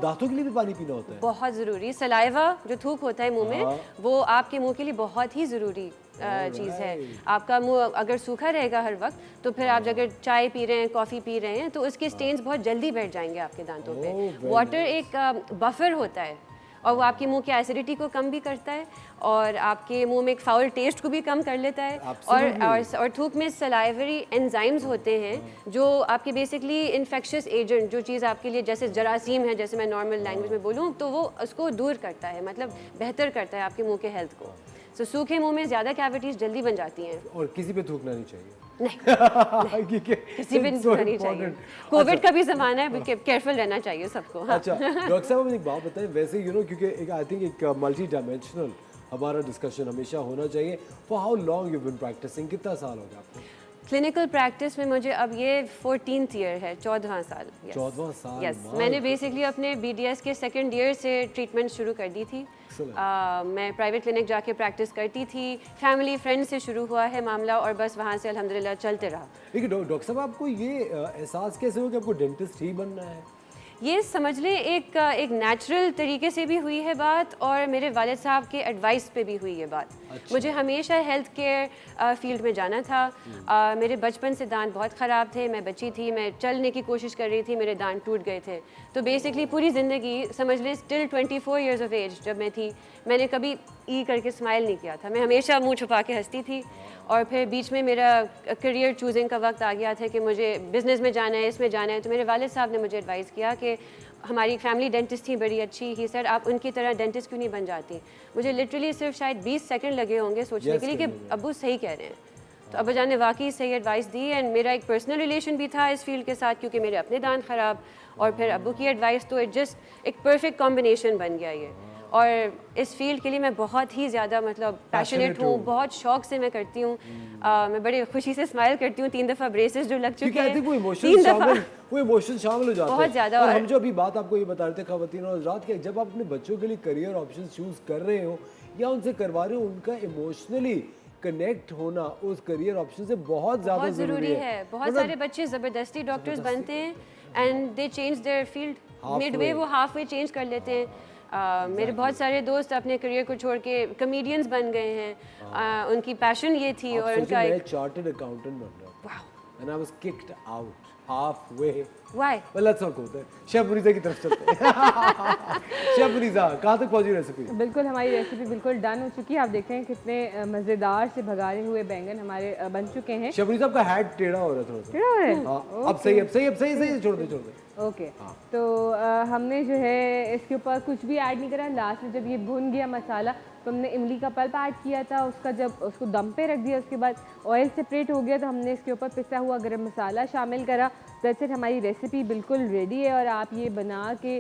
दांतों के लिए भी पानी पीना होता है? बहुत ज़रूरी। सलाइवा जो थूक होता है मुंह में, वो आपके मुंह के लिए बहुत ही ज़रूरी चीज़ है। आपका मुंह अगर सूखा रहेगा हर वक्त, तो फिर आप अगर चाय पी रहे हैं, कॉफ़ी पी रहे हैं, तो उसके स्टेन्स बहुत जल्दी बैठ जाएंगे आपके दांतों पे। वाटर एक बफर होता है और वो आपके मुंह की एसिडिटी को कम भी करता है और आपके मुंह में एक फाउल टेस्ट को भी कम कर लेता है। और थूक में सलाइवरी एंजाइम्स होते हैं जो आपके बेसिकली इन्फेक्शियस एजेंट, जो चीज़ आपके लिए जैसे जरासीम है, जैसे मैं नॉर्मल लैंग्वेज में बोलूँ, तो वो उसको दूर करता है, मतलब बेहतर करता है आपके मुंह के हेल्थ को। तो सूखे मुंह में ज़्यादा कैविटीज़ जल्दी बन जाती हैं। और किसी पे थूकना नहीं चाहिए? नहीं, किसी पे so नहीं चाहिए। important। कोविड का भी ज़माना है, केयरफुल रहना चाहिए सबको। हाँ। अच्छा डॉक्टर साहब, मुझे एक बात बताएं, वैसे यू नो, क्योंकि एक आई थिंक एक मल्टी डायमेंशनल हमारा डिस्कशन हमेशा होना चाहिए। For how long you been practicing, कितना साल हो गया आपको? क्लिनिकल प्रैक्टिस में मुझे अब ये 14th ईयर है, 14वां साल। 14वां साल। यस, मैंने बेसिकली अपने BDS के सेकंड ईयर से ट्रीटमेंट शुरू कर दी थी। मैं प्राइवेट क्लिनिक जाके प्रैक्टिस करती थी, फैमिली फ्रेंड से शुरू हुआ है मामला और बस वहाँ से अल्हम्दुलिल्लाह चलते रहा। लेकिन डॉक्टर साहब, आपको ये एहसास कैसे हो कि आपको डेंटिस्ट ही बनना है? ये समझ लें एक नेचुरल तरीके से भी हुई है बात, और मेरे वालिद साहब के एडवाइस पे भी हुई ये बात। मुझे हमेशा हेल्थ केयर फील्ड में जाना था। मेरे बचपन से दांत बहुत ख़राब थे, मैं बच्ची थी, मैं चलने की कोशिश कर रही थी, मेरे दांत टूट गए थे। तो बेसिकली पूरी ज़िंदगी समझ लें टिल 24 ईयर्स ऑफ एज जब मैं थी, मैंने कभी ई करके स्माइल नहीं किया था। मैं हमेशा मुंह छुपा के हंसती थी। और फिर बीच में मेरा करियर चूजिंग का वक्त आ गया था कि मुझे बिज़नेस में जाना है, इसमें जाना है। तो मेरे वालिद साहब ने मुझे एडवाइस किया कि हमारी फैमिली डेंटिस्ट थी बड़ी अच्छी, ही सर आप उनकी तरह डेंटिस्ट क्यों नहीं बन जाती। मुझे लिटरली सिर्फ शायद 20 सेकंड लगे होंगे सोचने के लिए कि अब्बू सही कह रहे हैं। तो अब्बा जान ने वाकई सही एडवाइस दी। एंड मेरा एक पर्सनल रिलेशन भी था इस फील्ड के साथ, क्योंकि मेरे अपने दांत ख़राब और फिर अब्बू की एडवाइस, तो इट जस्ट एक परफेक्ट कॉम्बिनेशन बन गया ये। और इस फील्ड के लिए मैं बहुत ही ज़्यादा मतलब पैशनेट हूँ, बहुत शौक से मैं करती हूँ। मैं बड़ी खुशी से स्माइल करती हूँ। 3 दफ़ा ब्रेसेस जो लग चुके हैं, वो 3 इमोशन दफ़ा शामिल हो जाते हैं बहुत ज़्यादा। और हम जो अभी बात आपको ये बता रहे थे ख़वातीन और हज़रात, कि जब आप अपने बच्चों के लिए करियर ऑप्शन चूज़ कर रहे हो या उनसे करवा रहे हो, उनका इमोशनली कनेक्ट होना उस करियर ऑप्शन से बहुत ज़्यादा ज़रूरी है। बहुत सारे बच्चे ज़बरदस्ती डॉक्टर्स बनते हैं and they change their field Midway, वो हाफ वे चेंज कर लेते हैं। मेरे बहुत सारे दोस्त अपने करियर को छोड़ के कमेडियंस बन गए हैं। उनकी पैशन ये थी और उनका एक चार्टर्ड अकाउंटेंट बन रहा हूं and I was kicked out halfway. Why? Well, let's not go there. Chef Munisa की तरफ चलते हैं। शेफ मुनीसा, कहाँ तक पहुंची रेसिपी? बिल्कुल हमारी रेसिपी बिल्कुल डन हो चुकी है। आप देख रहे हैं कितने मज़ेदार से भगारे हुए बैंगन हमारे बन चुके हैं। शेफ मुनीसा आपका हैड टेढ़ा हो रहा है थोड़ा सा। टेढ़ा हो रहा है? हाँ, अब सही छोड़ दे। ओके तो हमने जो है इसके ऊपर कुछ भी ऐड नहीं करा। लास्ट में जब ये भुन गया मसाला तो हमने इमली का पल्प ऐड किया था। उसका जब उसको दम पे रख दिया, उसके बाद ऑयल सेपरेट हो गया तो हमने इसके ऊपर पिसा हुआ गरम मसाला शामिल करा। दैट्स इट, हमारी रेसिपी बिल्कुल रेडी है और आप ये बना के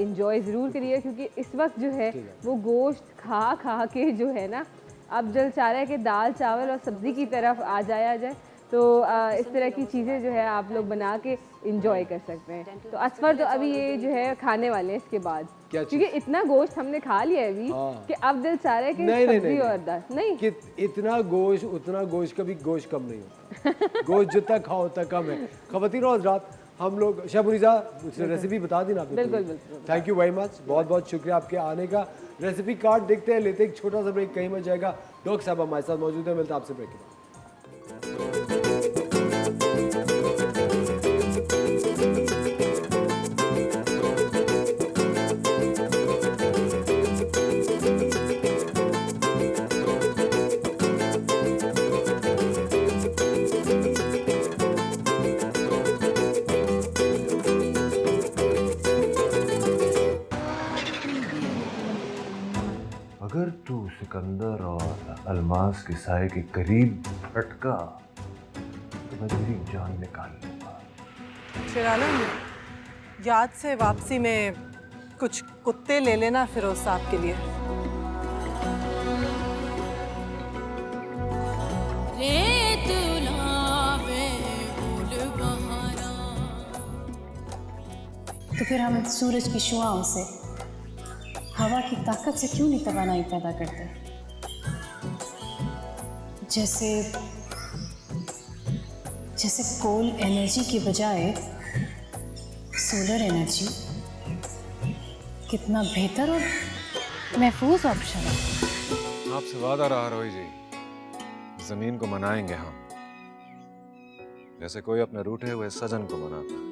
इंजॉय ज़रूर करिए, क्योंकि इस वक्त जो है वो गोश्त खा के जो है ना, अब जल चाह रहा है कि दाल चावल और सब्ज़ी की तरफ आ जाए। तो इस तरह की चीज़ें जो है आप लोग बना के इंजॉय कर सकते हैं। तो असफर तो अभी ये जो है खाने वाले हैं इसके बाद, क्योंकि इतना गोश्त हमने खा लिया है अभी कि अब दिल चाह रहा है कि सब्जी और दाल नहीं कि उतना गोश्त कभी गोश्त कम नहीं होता। गोश्त जितना खाओ उतना कम है। ख़वातीन और हज़रात, हम लोग शेफ मुनीसा रेसिपी बता दी ना आपने? बिल्कुल। थैंक यू वेरी मच, बहुत बहुत शुक्रिया आपके आने का। रेसिपी कार्ड देखते हैं, लेते एक छोटा सा ब्रेक, कहीं मत जाएगा। डॉक्टर साहब हमारे साथ मौजूद है, मिलते हैं आपसे ब्रेक के बाद। अगर तू सिकंदर और अल्मास के साए के करीब भटका तो मैं तेरी जान निकाल लूंगा। शिरानम, याद से वापसी में कुछ कुत्ते ले लेना फिरोज साहब के लिए। तो फिर हम सूरज की शुआओं से, हवा की ताकत से क्यों नहीं तवानाई पैदा करते? जैसे कोल एनर्जी की बजाय सोलर एनर्जी कितना बेहतर और महफूज ऑप्शन है। आपसे वादा रहा रोही जी, जमीन को मनाएंगे हम, जैसे कोई अपने रूठे हुए सजन को मनाता है।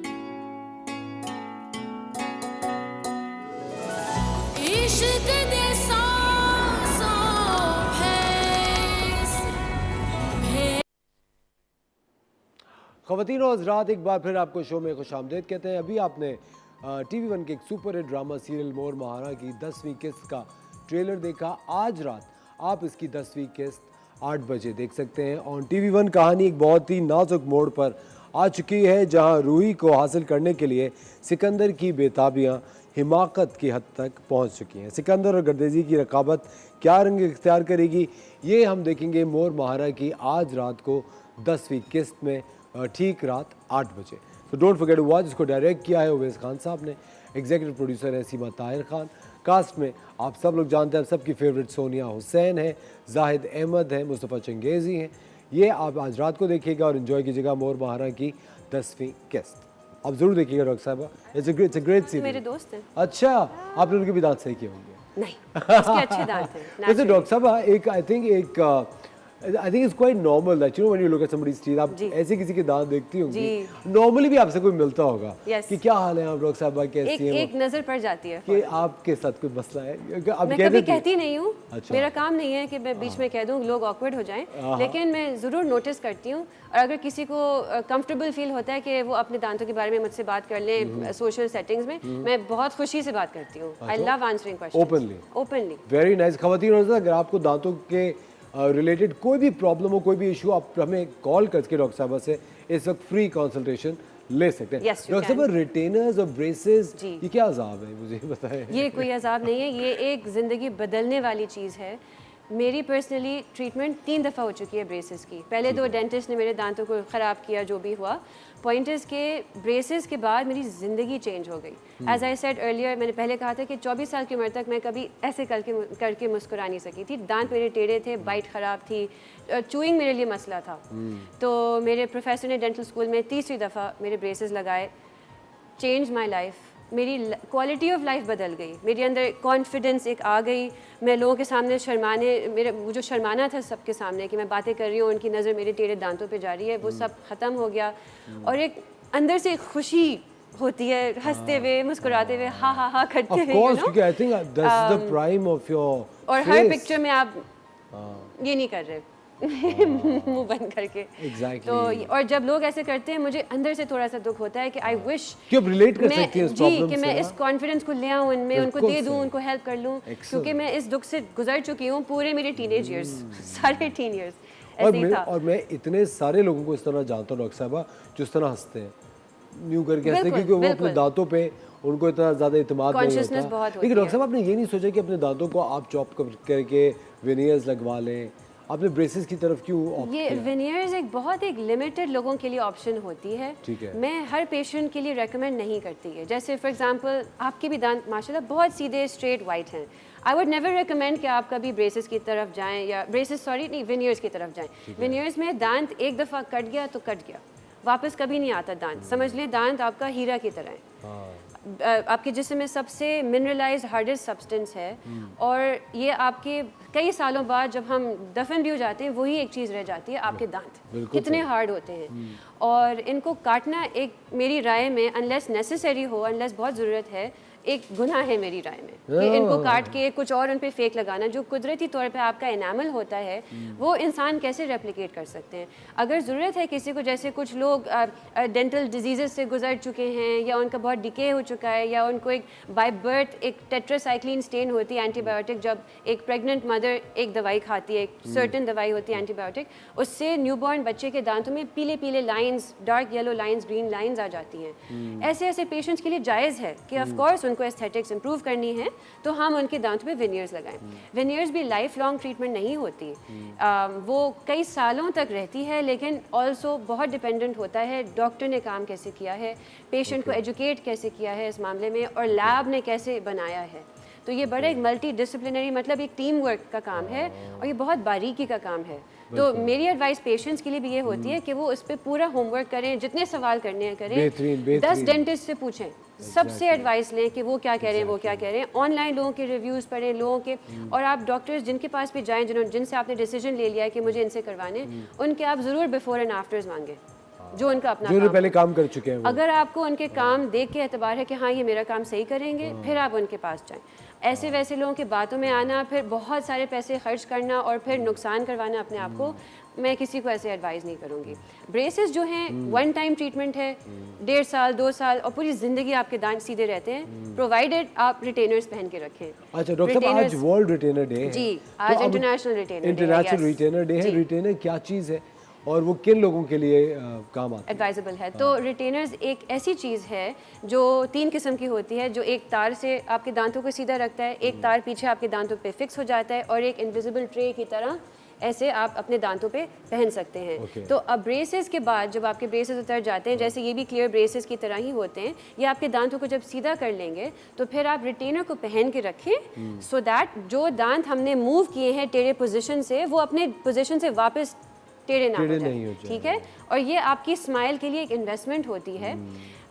ख़वातीन और हज़रात, एक बार फिर आपको शो में खुशामदीद कहते हैं। अभी आपने TV1 के एक सुपर हिट ड्रामा सीरियल मोर महारा की 10वीं किस्त का ट्रेलर देखा। आज रात आप इसकी 10वीं किस्त 8 बजे देख सकते हैं ऑन TV1। कहानी एक बहुत ही नाजुक मोड़ पर आ चुकी है, जहां रूही को हासिल करने के लिए सिकंदर की बेताबियां हिमाकत की हद तक पहुंच चुकी हैं। सिकंदर और गर्देजी की रकाबत क्या रंग इख्तियार करेगी, ये हम देखेंगे मोर महारा की आज रात को 10वीं किस्त में, ठीक रात 8 बजे। तो डोंट फॉरगेट टू वॉच। इसको डायरेक्ट किया है उवैस खान साहब ने, एग्जीक्यूटिव प्रोड्यूसर है सीमा ताहिर खान। कास्ट में आप सब लोग जानते हैं, सबकी फेवरेट सोनिया हुसैन है, जाहिद अहमद है, मुस्तफ़ा चंगेज़ी हैं। ये आप आज रात को देखिएगा और इन्जॉय कीजिएगा मोर महारा की 10वीं किस्त। आप जरूर देखिएगा डॉक्टर साहबा, इट्स अ ग्रेट सीरीज। मेरे दोस्त हैं। अच्छा, आपने उनके भी दांत सही किए होंगे? नहीं, उसके अच्छे दांत हैं। वैसे डॉक्टर साहब एक I think it's quite normal that you know when you look at somebody's teeth, आप ऐसे किसी के दांत देखती होंगी, नॉर्मली भी आपसे कोई मिलता होगा कि क्या हाल है आप डॉक्टर साहब, कैसी हैं? एक नजर पड़ जाती है कि आपके साथ कोई मसला है? आप मैं कभी कहती नहीं हूँ, मेरा काम नहीं है कि मैं बीच में कह दूँ लोग ऑकवर्ड हो जाएं, लेकिन मैं ज़रूर नोटिस करती हूँ। और अगर किसी को कंफर्टेबल फील होता है कि वो अपने दांतों के बारे में मुझसे बात कर लें सोशल सेटिंग्स में, मैं बहुत खुशी से बात करती हूँ। I love answering questions openly. Very nice. खवातीन, अगर आपको दांतों के रिलेटेड कोई भी प्रॉब्लम हो, कोई भी इशू, आप हमें कॉल करके डॉक्टर साहब से इस वक्त फ्री कंसल्टेशन ले सकते हैं। डॉक्टर साहब, रिटेनर्स और ब्रेसेस ये क्या अजाब है, मुझे बताएं। ये कोई अजाब नहीं है, ये एक ज़िंदगी बदलने वाली चीज़ है। मेरी पर्सनली ट्रीटमेंट 3 दफ़ा हो चुकी है ब्रेसेस की। पहले 2 डेंटिस्ट ने मेरे दांतों को ख़राब किया, जो भी हुआ। पॉइंट इज़ के ब्रेसेस के बाद मेरी ज़िंदगी चेंज हो गई। एज आई सेड अर्लियर, मैंने पहले कहा था कि 24 साल की उम्र तक मैं कभी ऐसे करके मुस्कुरा नहीं सकी थी। दांत मेरे टेढ़े थे, बाइट ख़राब थी, चूइंग मेरे लिए मसला था। तो मेरे प्रोफेसर ने डेंटल स्कूल में तीसरी दफ़ा मेरे ब्रेसेस लगाए। चेंज माई लाइफ, मेरी क्वालिटी ऑफ लाइफ बदल गई, मेरे अंदर कॉन्फिडेंस एक आ गई। मैं लोगों के सामने मेरे वो जो शर्माना था सबके सामने कि मैं बातें कर रही हूँ, उनकी नज़र मेरे टेढ़े दांतों पे जा रही है, वो सब ख़त्म हो गया। और एक अंदर से खुशी होती है, हंसते हुए, मुस्कुराते हुए, हा हा हा करते हुए। और हर पिक्चर में आप ये नहीं कर रहे मुंह बंद करके। Exactly. तो और जब लोग ऐसे करते हैं, मुझे अंदर से थोड़ा सा दुख होता है कि आई विश कि आप रिलेट कर सकती हैं इस प्रॉब्लम से, कि मैं इस कॉन्फिडेंस को ले आऊँ इनमें, उनको दे दूँ, उनको हेल्प कर लूँ, क्योंकि मैं इस दुख से गुजर चुकी हूँ पूरे मेरे टीनेज ईयर्स, सारे टीन ईयर्स ऐसे ही था। और मैं इतने सारे लोगों को इस तरह जानता हूँ डॉक्टर साहब, जो इस तरह हंसते हैं, यूँ करके हंसते हैं, क्योंकि वो अपने दांतों पे उनको इतना ज़्यादा इत्मीनान नहीं होता। लेकिन डॉक्टर साहब, आपने ये नहीं सोचा कि अपने दांतों को आप चॉप करके वेनियर्स लगवा लें? आपने ब्रेसेस की तरफ क्यों ऑप्ट किया? ये वेनियर्स एक लिमिटेड लोगों के लिए ऑप्शन होती है। ठीक है। मैं हर पेशेंट के लिए रेकमेंड नहीं करती है। जैसे फॉर एग्जांपल, आपके भी दांत माशाल्लाह बहुत सीधे स्ट्रेट वाइट हैं। आई वुड नेवर रिकमेंड कि आप कभी ब्रेसेस की तरफ जाएं, या वेनियर्स की तरफ जाएं। वेनियर्स में दांत एक दफ़ा कट गया तो कट गया, वापस कभी नहीं आता दांत। समझ लें दांत आपका हीरा की तरह है। आपके जिस्म में सबसे मिनरलाइज्ड हार्डेस्ट सब्सटेंस है, और ये आपके कई सालों बाद जब हम दफन भी हो जाते हैं, वही एक चीज़ रह जाती है, आपके दांत कितने हार्ड होते हैं। और इनको काटना एक मेरी राय में, अनलेस नेसेसरी हो, अनलेस बहुत ज़रूरत है, एक गुनाह है मेरी राय में कि इनको काट के कुछ और उन पे फेक लगाना। जो कुदरती तौर पे आपका एनामल होता है, वो इंसान कैसे रेप्लिकेट कर सकते हैं? अगर ज़रूरत है किसी को, जैसे कुछ लोग डेंटल डिजीज़ से गुजर चुके हैं, या उनका बहुत डिके हो चुका है, या उनको एक बाय बर्थ एक टेट्रासाइक्लिन स्टेन होती है एंटीबायोटिक, जब एक प्रेग्नेंट मदर एक दवाई खाती है, एक सर्टेन दवाई होती है एंटीबायोटिक, उससे न्यूबॉर्न बच्चे के दांतों में पीले पीले lines, dark yellow lines, green lines आ जाती हैं। ऐसे पेशेंट्स के लिए जायज़ है कि ऑफकोर्स उनको एस्थेटिक्स इंप्रूव करनी है, तो हम उनके दांतों पे वेनियर्स लगाएं। वेनियर्स भी लाइफ लॉन्ग ट्रीटमेंट नहीं होती, वो कई सालों तक रहती है, लेकिन ऑल्सो बहुत डिपेंडेंट होता है डॉक्टर ने काम कैसे किया है, पेशेंट को एजुकेट कैसे किया है इस मामले में, और लैब ने कैसे बनाया है। तो ये बड़ा एक मल्टी डिसिप्लिनरी, मतलब एक टीम वर्क का काम है, और ये बहुत बारीकी का काम है। तो मेरी एडवाइस पेशेंट्स के लिए भी ये होती है कि वो उस पर पूरा होमवर्क करें, जितने सवाल करने हैं करें, 10 डेंटिस्ट से पूछें, सबसे एडवाइस लें कि वो क्या कह रहे हैं, वो क्या कह रहे हैं। ऑनलाइन लोगों के रिव्यूज़ पढ़ें, लोगों के, और आप डॉक्टर्स जिनके पास भी जाएं, जिनसे आपने डिसीजन ले लिया है कि मुझे इनसे करवाने, उनके आप ज़रूर बिफोर एंड आफ्टर्स मांगें, जो उनका अपना जो पहले काम कर चुके हैं। अगर आपको उनके काम देख के एतबार है कि हाँ ये मेरा काम सही करेंगे, फिर आप उनके पास जाएं। ऐसे वैसे लोगों की बातों में आना, फिर बहुत सारे पैसे खर्च करना, और फिर नुकसान करवाना अपने आप को, मैं किसी को ऐसे एडवाइस नहीं करूँगी। ब्रेसेस जो हैं, वन टाइम ट्रीटमेंट है, 1.5 साल 2 साल और पूरी ज़िंदगी आपके दांत सीधे रहते हैं, प्रोवाइडेड आप रिटेनर्स पहन के रखें। अच्छा डॉक्टर साहब, आज वर्ल्ड रिटेनर डे है। जी, आज इंटरनेशनल रिटेनर डे है। रिटेनर क्या चीज़ है और वो किन लोगों के लिए काम आता है? एडवाइजेबल है। तो रिटेनर्स एक ऐसी चीज़ है जो 3 किस्म की होती है, जो एक तार से आपके दांतों को सीधा रखता है, एक तार पीछे आपके दांतों पे फिक्स हो जाता है, और एक इनविजिबल ट्रे की तरह ऐसे आप अपने दांतों पे पहन सकते हैं। तो अब ब्रेसेस के बाद जब आपके ब्रेसेस उतर जाते हैं, जैसे ये भी क्लियर ब्रेसेस की तरह ही होते हैं, ये आपके दांतों को जब सीधा कर लेंगे, तो फिर आप रिटेनर को पहन के रखें, सो दैट जो दांत हमने मूव किए हैं टेढ़े पोजीशन से, वो अपने पोजीशन से वापस टेढ़े ना हो जाए। ठीक है, और ये आपकी स्माइल के लिए एक इन्वेस्टमेंट होती है।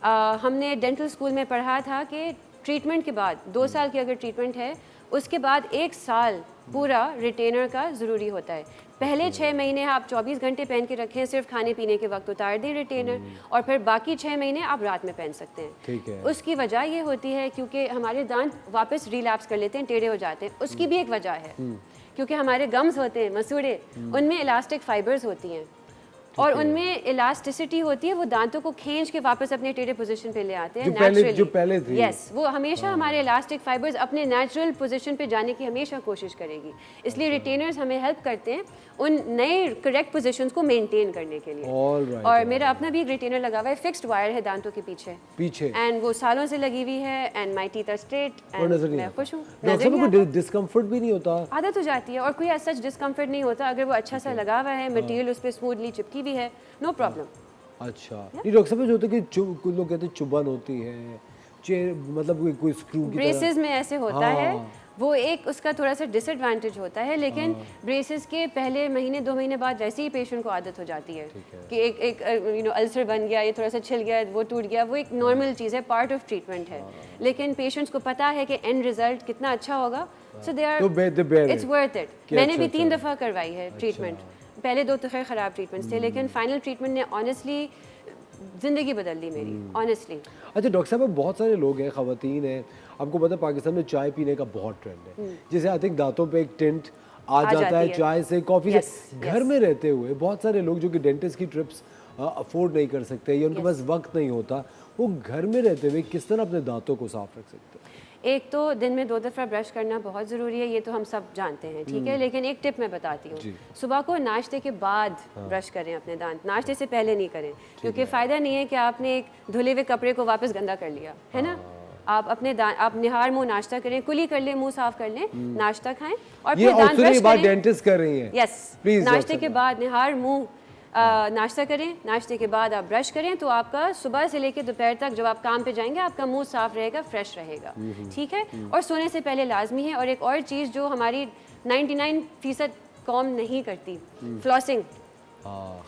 हमने डेंटल स्कूल में पढ़ा था कि ट्रीटमेंट के बाद 2 साल की अगर ट्रीटमेंट है उसके बाद 1 साल पूरा रिटेनर का ज़रूरी होता है। पहले 6 महीने आप 24 घंटे पहन के रखें, सिर्फ खाने पीने के वक्त उतार दें रिटेनर, और फिर बाकी 6 महीने आप रात में पहन सकते हैं। ठीक है। उसकी वजह ये होती है क्योंकि हमारे दांत वापस रिलैप्स कर लेते हैं, टेढ़े हो जाते हैं। उसकी भी एक वजह है क्योंकि हमारे गम्स होते हैं, मसूड़े, उनमें इलास्टिक फाइबर्स होती हैं और उनमें इलास्टिसिटी होती है, वो दांतों को खींच के वापस अपने टेढ़े पोजीशन पे ले आते हैं जो पहले थी। यस, वो हमेशा हमारे इलास्टिक फाइबर्स अपने नेचुरल पोजीशन पे जाने की हमेशा कोशिश करेगी। इसलिए रिटेनर्स हमें हेल्प करते हैं उन नए करेक्ट पोजीशंस को मेंटेन करने के लिए। और मेरा अपना भी एक रिटेनर लगा हुआ है, फिक्स्ड वायर है दांतों के पीछे एंड वो सालों से लगी हुई है and my teeth are straight and मैं खुश हूँ। कोई डिस्कम्फर्ट भी नहीं होता? आदत हो जाती है और कोई ऐसा डिस्कम्फर्ट नहीं होता अगर वो अच्छा सा लगा हुआ है, मटेरियल उस पर स्मूथली चिपकी भी है, नो प्रॉब्लम। अच्छा, नहीं डॉक्टर साहब जो होता है कि कुछ लोग कहते हैं चुभन होती है, मतलब कोई स्क्रू की ब्रेसेस में ऐसे होता है, वो एक उसका थोड़ा सा डिसएडवांटेज होता है, लेकिन ब्रेसेस के पहले महीने 2 महीने बाद वैसे ही पेशेंट को आदत हो जाती है कि एक अल्सर बन गया, ये थोड़ा सा छिल गया, वो टूट गया, वो एक नॉर्मल चीज़ है, पार्ट ऑफ ट्रीटमेंट है। लेकिन पेशेंट्स को पता है कि एंड रिजल्ट कितना अच्छा होगा, so they are it's worth it. मैंने भी 3 दफ़ा करवाई है ट्रीटमेंट, पहले 2 तो खैर ख़राब ट्रीटमेंट्स थे, लेकिन फाइनल ट्रीटमेंट ने ऑनेस्टली ज़िंदगी बदल दी मेरी, ऑनेस्टली। अच्छा डॉक्टर साहब, बहुत सारे लोग हैं, ख़वातीन हैं, आपको पता है पाकिस्तान में चाय पीने का बहुत ट्रेंड है, जैसे आई थिंक दांतों पे एक टिंट आ जाता है चाय से, कॉफ़ी से। घर में रहते हुए बहुत सारे लोग जो कि डेंटिस्ट की ट्रिप्स अफोर्ड नहीं कर सकते या उनके पास वक्त नहीं होता, वो घर में रहते हुए किस तरह अपने दांतों को साफ रख सकते हैं? एक तो दिन में 2 दफ़ा ब्रश करना बहुत ज़रूरी है, ये तो हम सब जानते हैं, ठीक है। लेकिन एक टिप मैं बताती हूँ, सुबह को नाश्ते के बाद ब्रश करें अपने दांत, नाश्ते से पहले नहीं करें, क्योंकि फ़ायदा नहीं है कि आपने एक धुले हुए कपड़े को वापस गंदा कर लिया है ना। आप अपने आप निहार मुंह नाश्ता करें, कुली कर लें, मुंह साफ कर लें, नाश्ता खाएं और फिर दांत ब्रश करें। डेंटिस्ट कर रही हैं। यस, नाश्ते के बाद निहार मुंह नाश्ता करें, नाश्ते के बाद आप ब्रश करें, तो आपका सुबह से लेकर दोपहर तक जब आप काम पे जाएंगे आपका मुंह साफ रहेगा, फ्रेश रहेगा, ठीक है। और सोने से पहले लाजमी है। और एक और चीज़ जो हमारी 99% कौम नहीं करती, फ्लॉसिंग।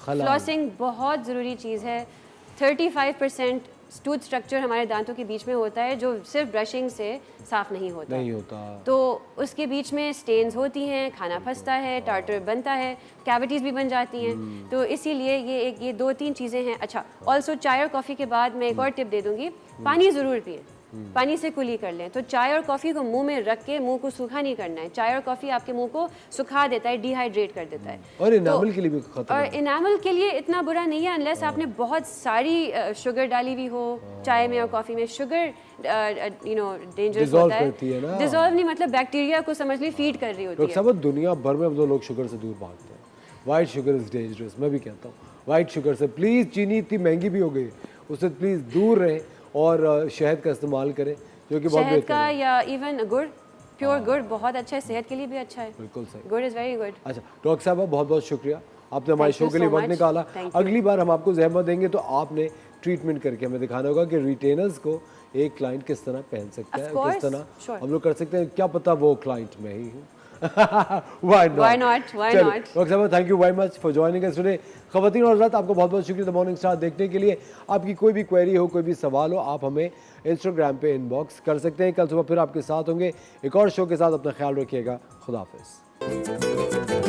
फ्लॉसिंग बहुत ज़रूरी चीज़ है। 35% टूथ स्ट्रक्चर हमारे दांतों के बीच में होता है जो सिर्फ ब्रशिंग से साफ नहीं होता। तो उसके बीच में स्टेन्स होती हैं, खाना फंसता है, टार्टर बनता है, कैविटीज़ भी बन जाती हैं। तो इसीलिए ये 2-3 चीज़ें हैं। अच्छा, ऑल्सो चाय और कॉफ़ी के बाद मैं एक और टिप दे दूँगी, पानी ज़रूर पिएं, पानी से कुली कर लें। तो चाय और कॉफ़ी को मुंह में रख के मुंह को सूखा नहीं करना है। चाय और कॉफ़ी आपके मुंह को सुखा देता है, डिहाइड्रेट कर देता है। और इनामल के लिए भी खतरा है। और इनामल के लिए इतना बुरा नहीं है, अनलेस आपने बहुत सारी शुगर डाली हुई हो चाय में और कॉफ़ी में। शुगर डेंजरस होता है, डिजॉल्व नहीं मतलब बैक्टीरिया को समझ ली फीड कर रही होती है। सब दुनिया भर में अब तो लोग शुगर से दूर भागते हैं। वाइट शुगर इज़ डेंजरस, मैं भी कहता हूँ वाइट शुगर से प्लीज़, चीनी इतनी महंगी भी हो गई, उससे प्लीज़ दूर रहें और शहद का इस्तेमाल करें जो कि बहुत शहद का या इवन गुड़, प्योर गुड़ बहुत अच्छा है, सेहत के लिए भी अच्छा है। बिल्कुल सही, गुड़ इज़ वेरी गुड। अच्छा डॉक्टर साहब, बहुत बहुत शुक्रिया, आपने हमारे शो के लिए वक्त निकाला। अगली बार हम आपको जहमत देंगे तो आपने ट्रीटमेंट करके हमें दिखाना होगा कि रिटेनर्स को एक क्लाइंट किस तरह पहन सकता है, किस तरह हम लोग कर सकते हैं। क्या पता वो क्लाइंट मैं ही हूँ। Why not? डॉक्टर साहब, thank you very much for joining us today. ख़वातीन और हज़रात, आपको बहुत बहुत शुक्रिया द मॉर्निंग स्टार देखने के लिए। आपकी कोई भी क्वेरी हो, कोई भी सवाल हो, आप हमें इंस्टाग्राम पे इनबॉक्स कर सकते हैं। कल सुबह फिर आपके साथ होंगे एक और शो के साथ। अपना ख्याल रखिएगा। खुदा हाफिज़।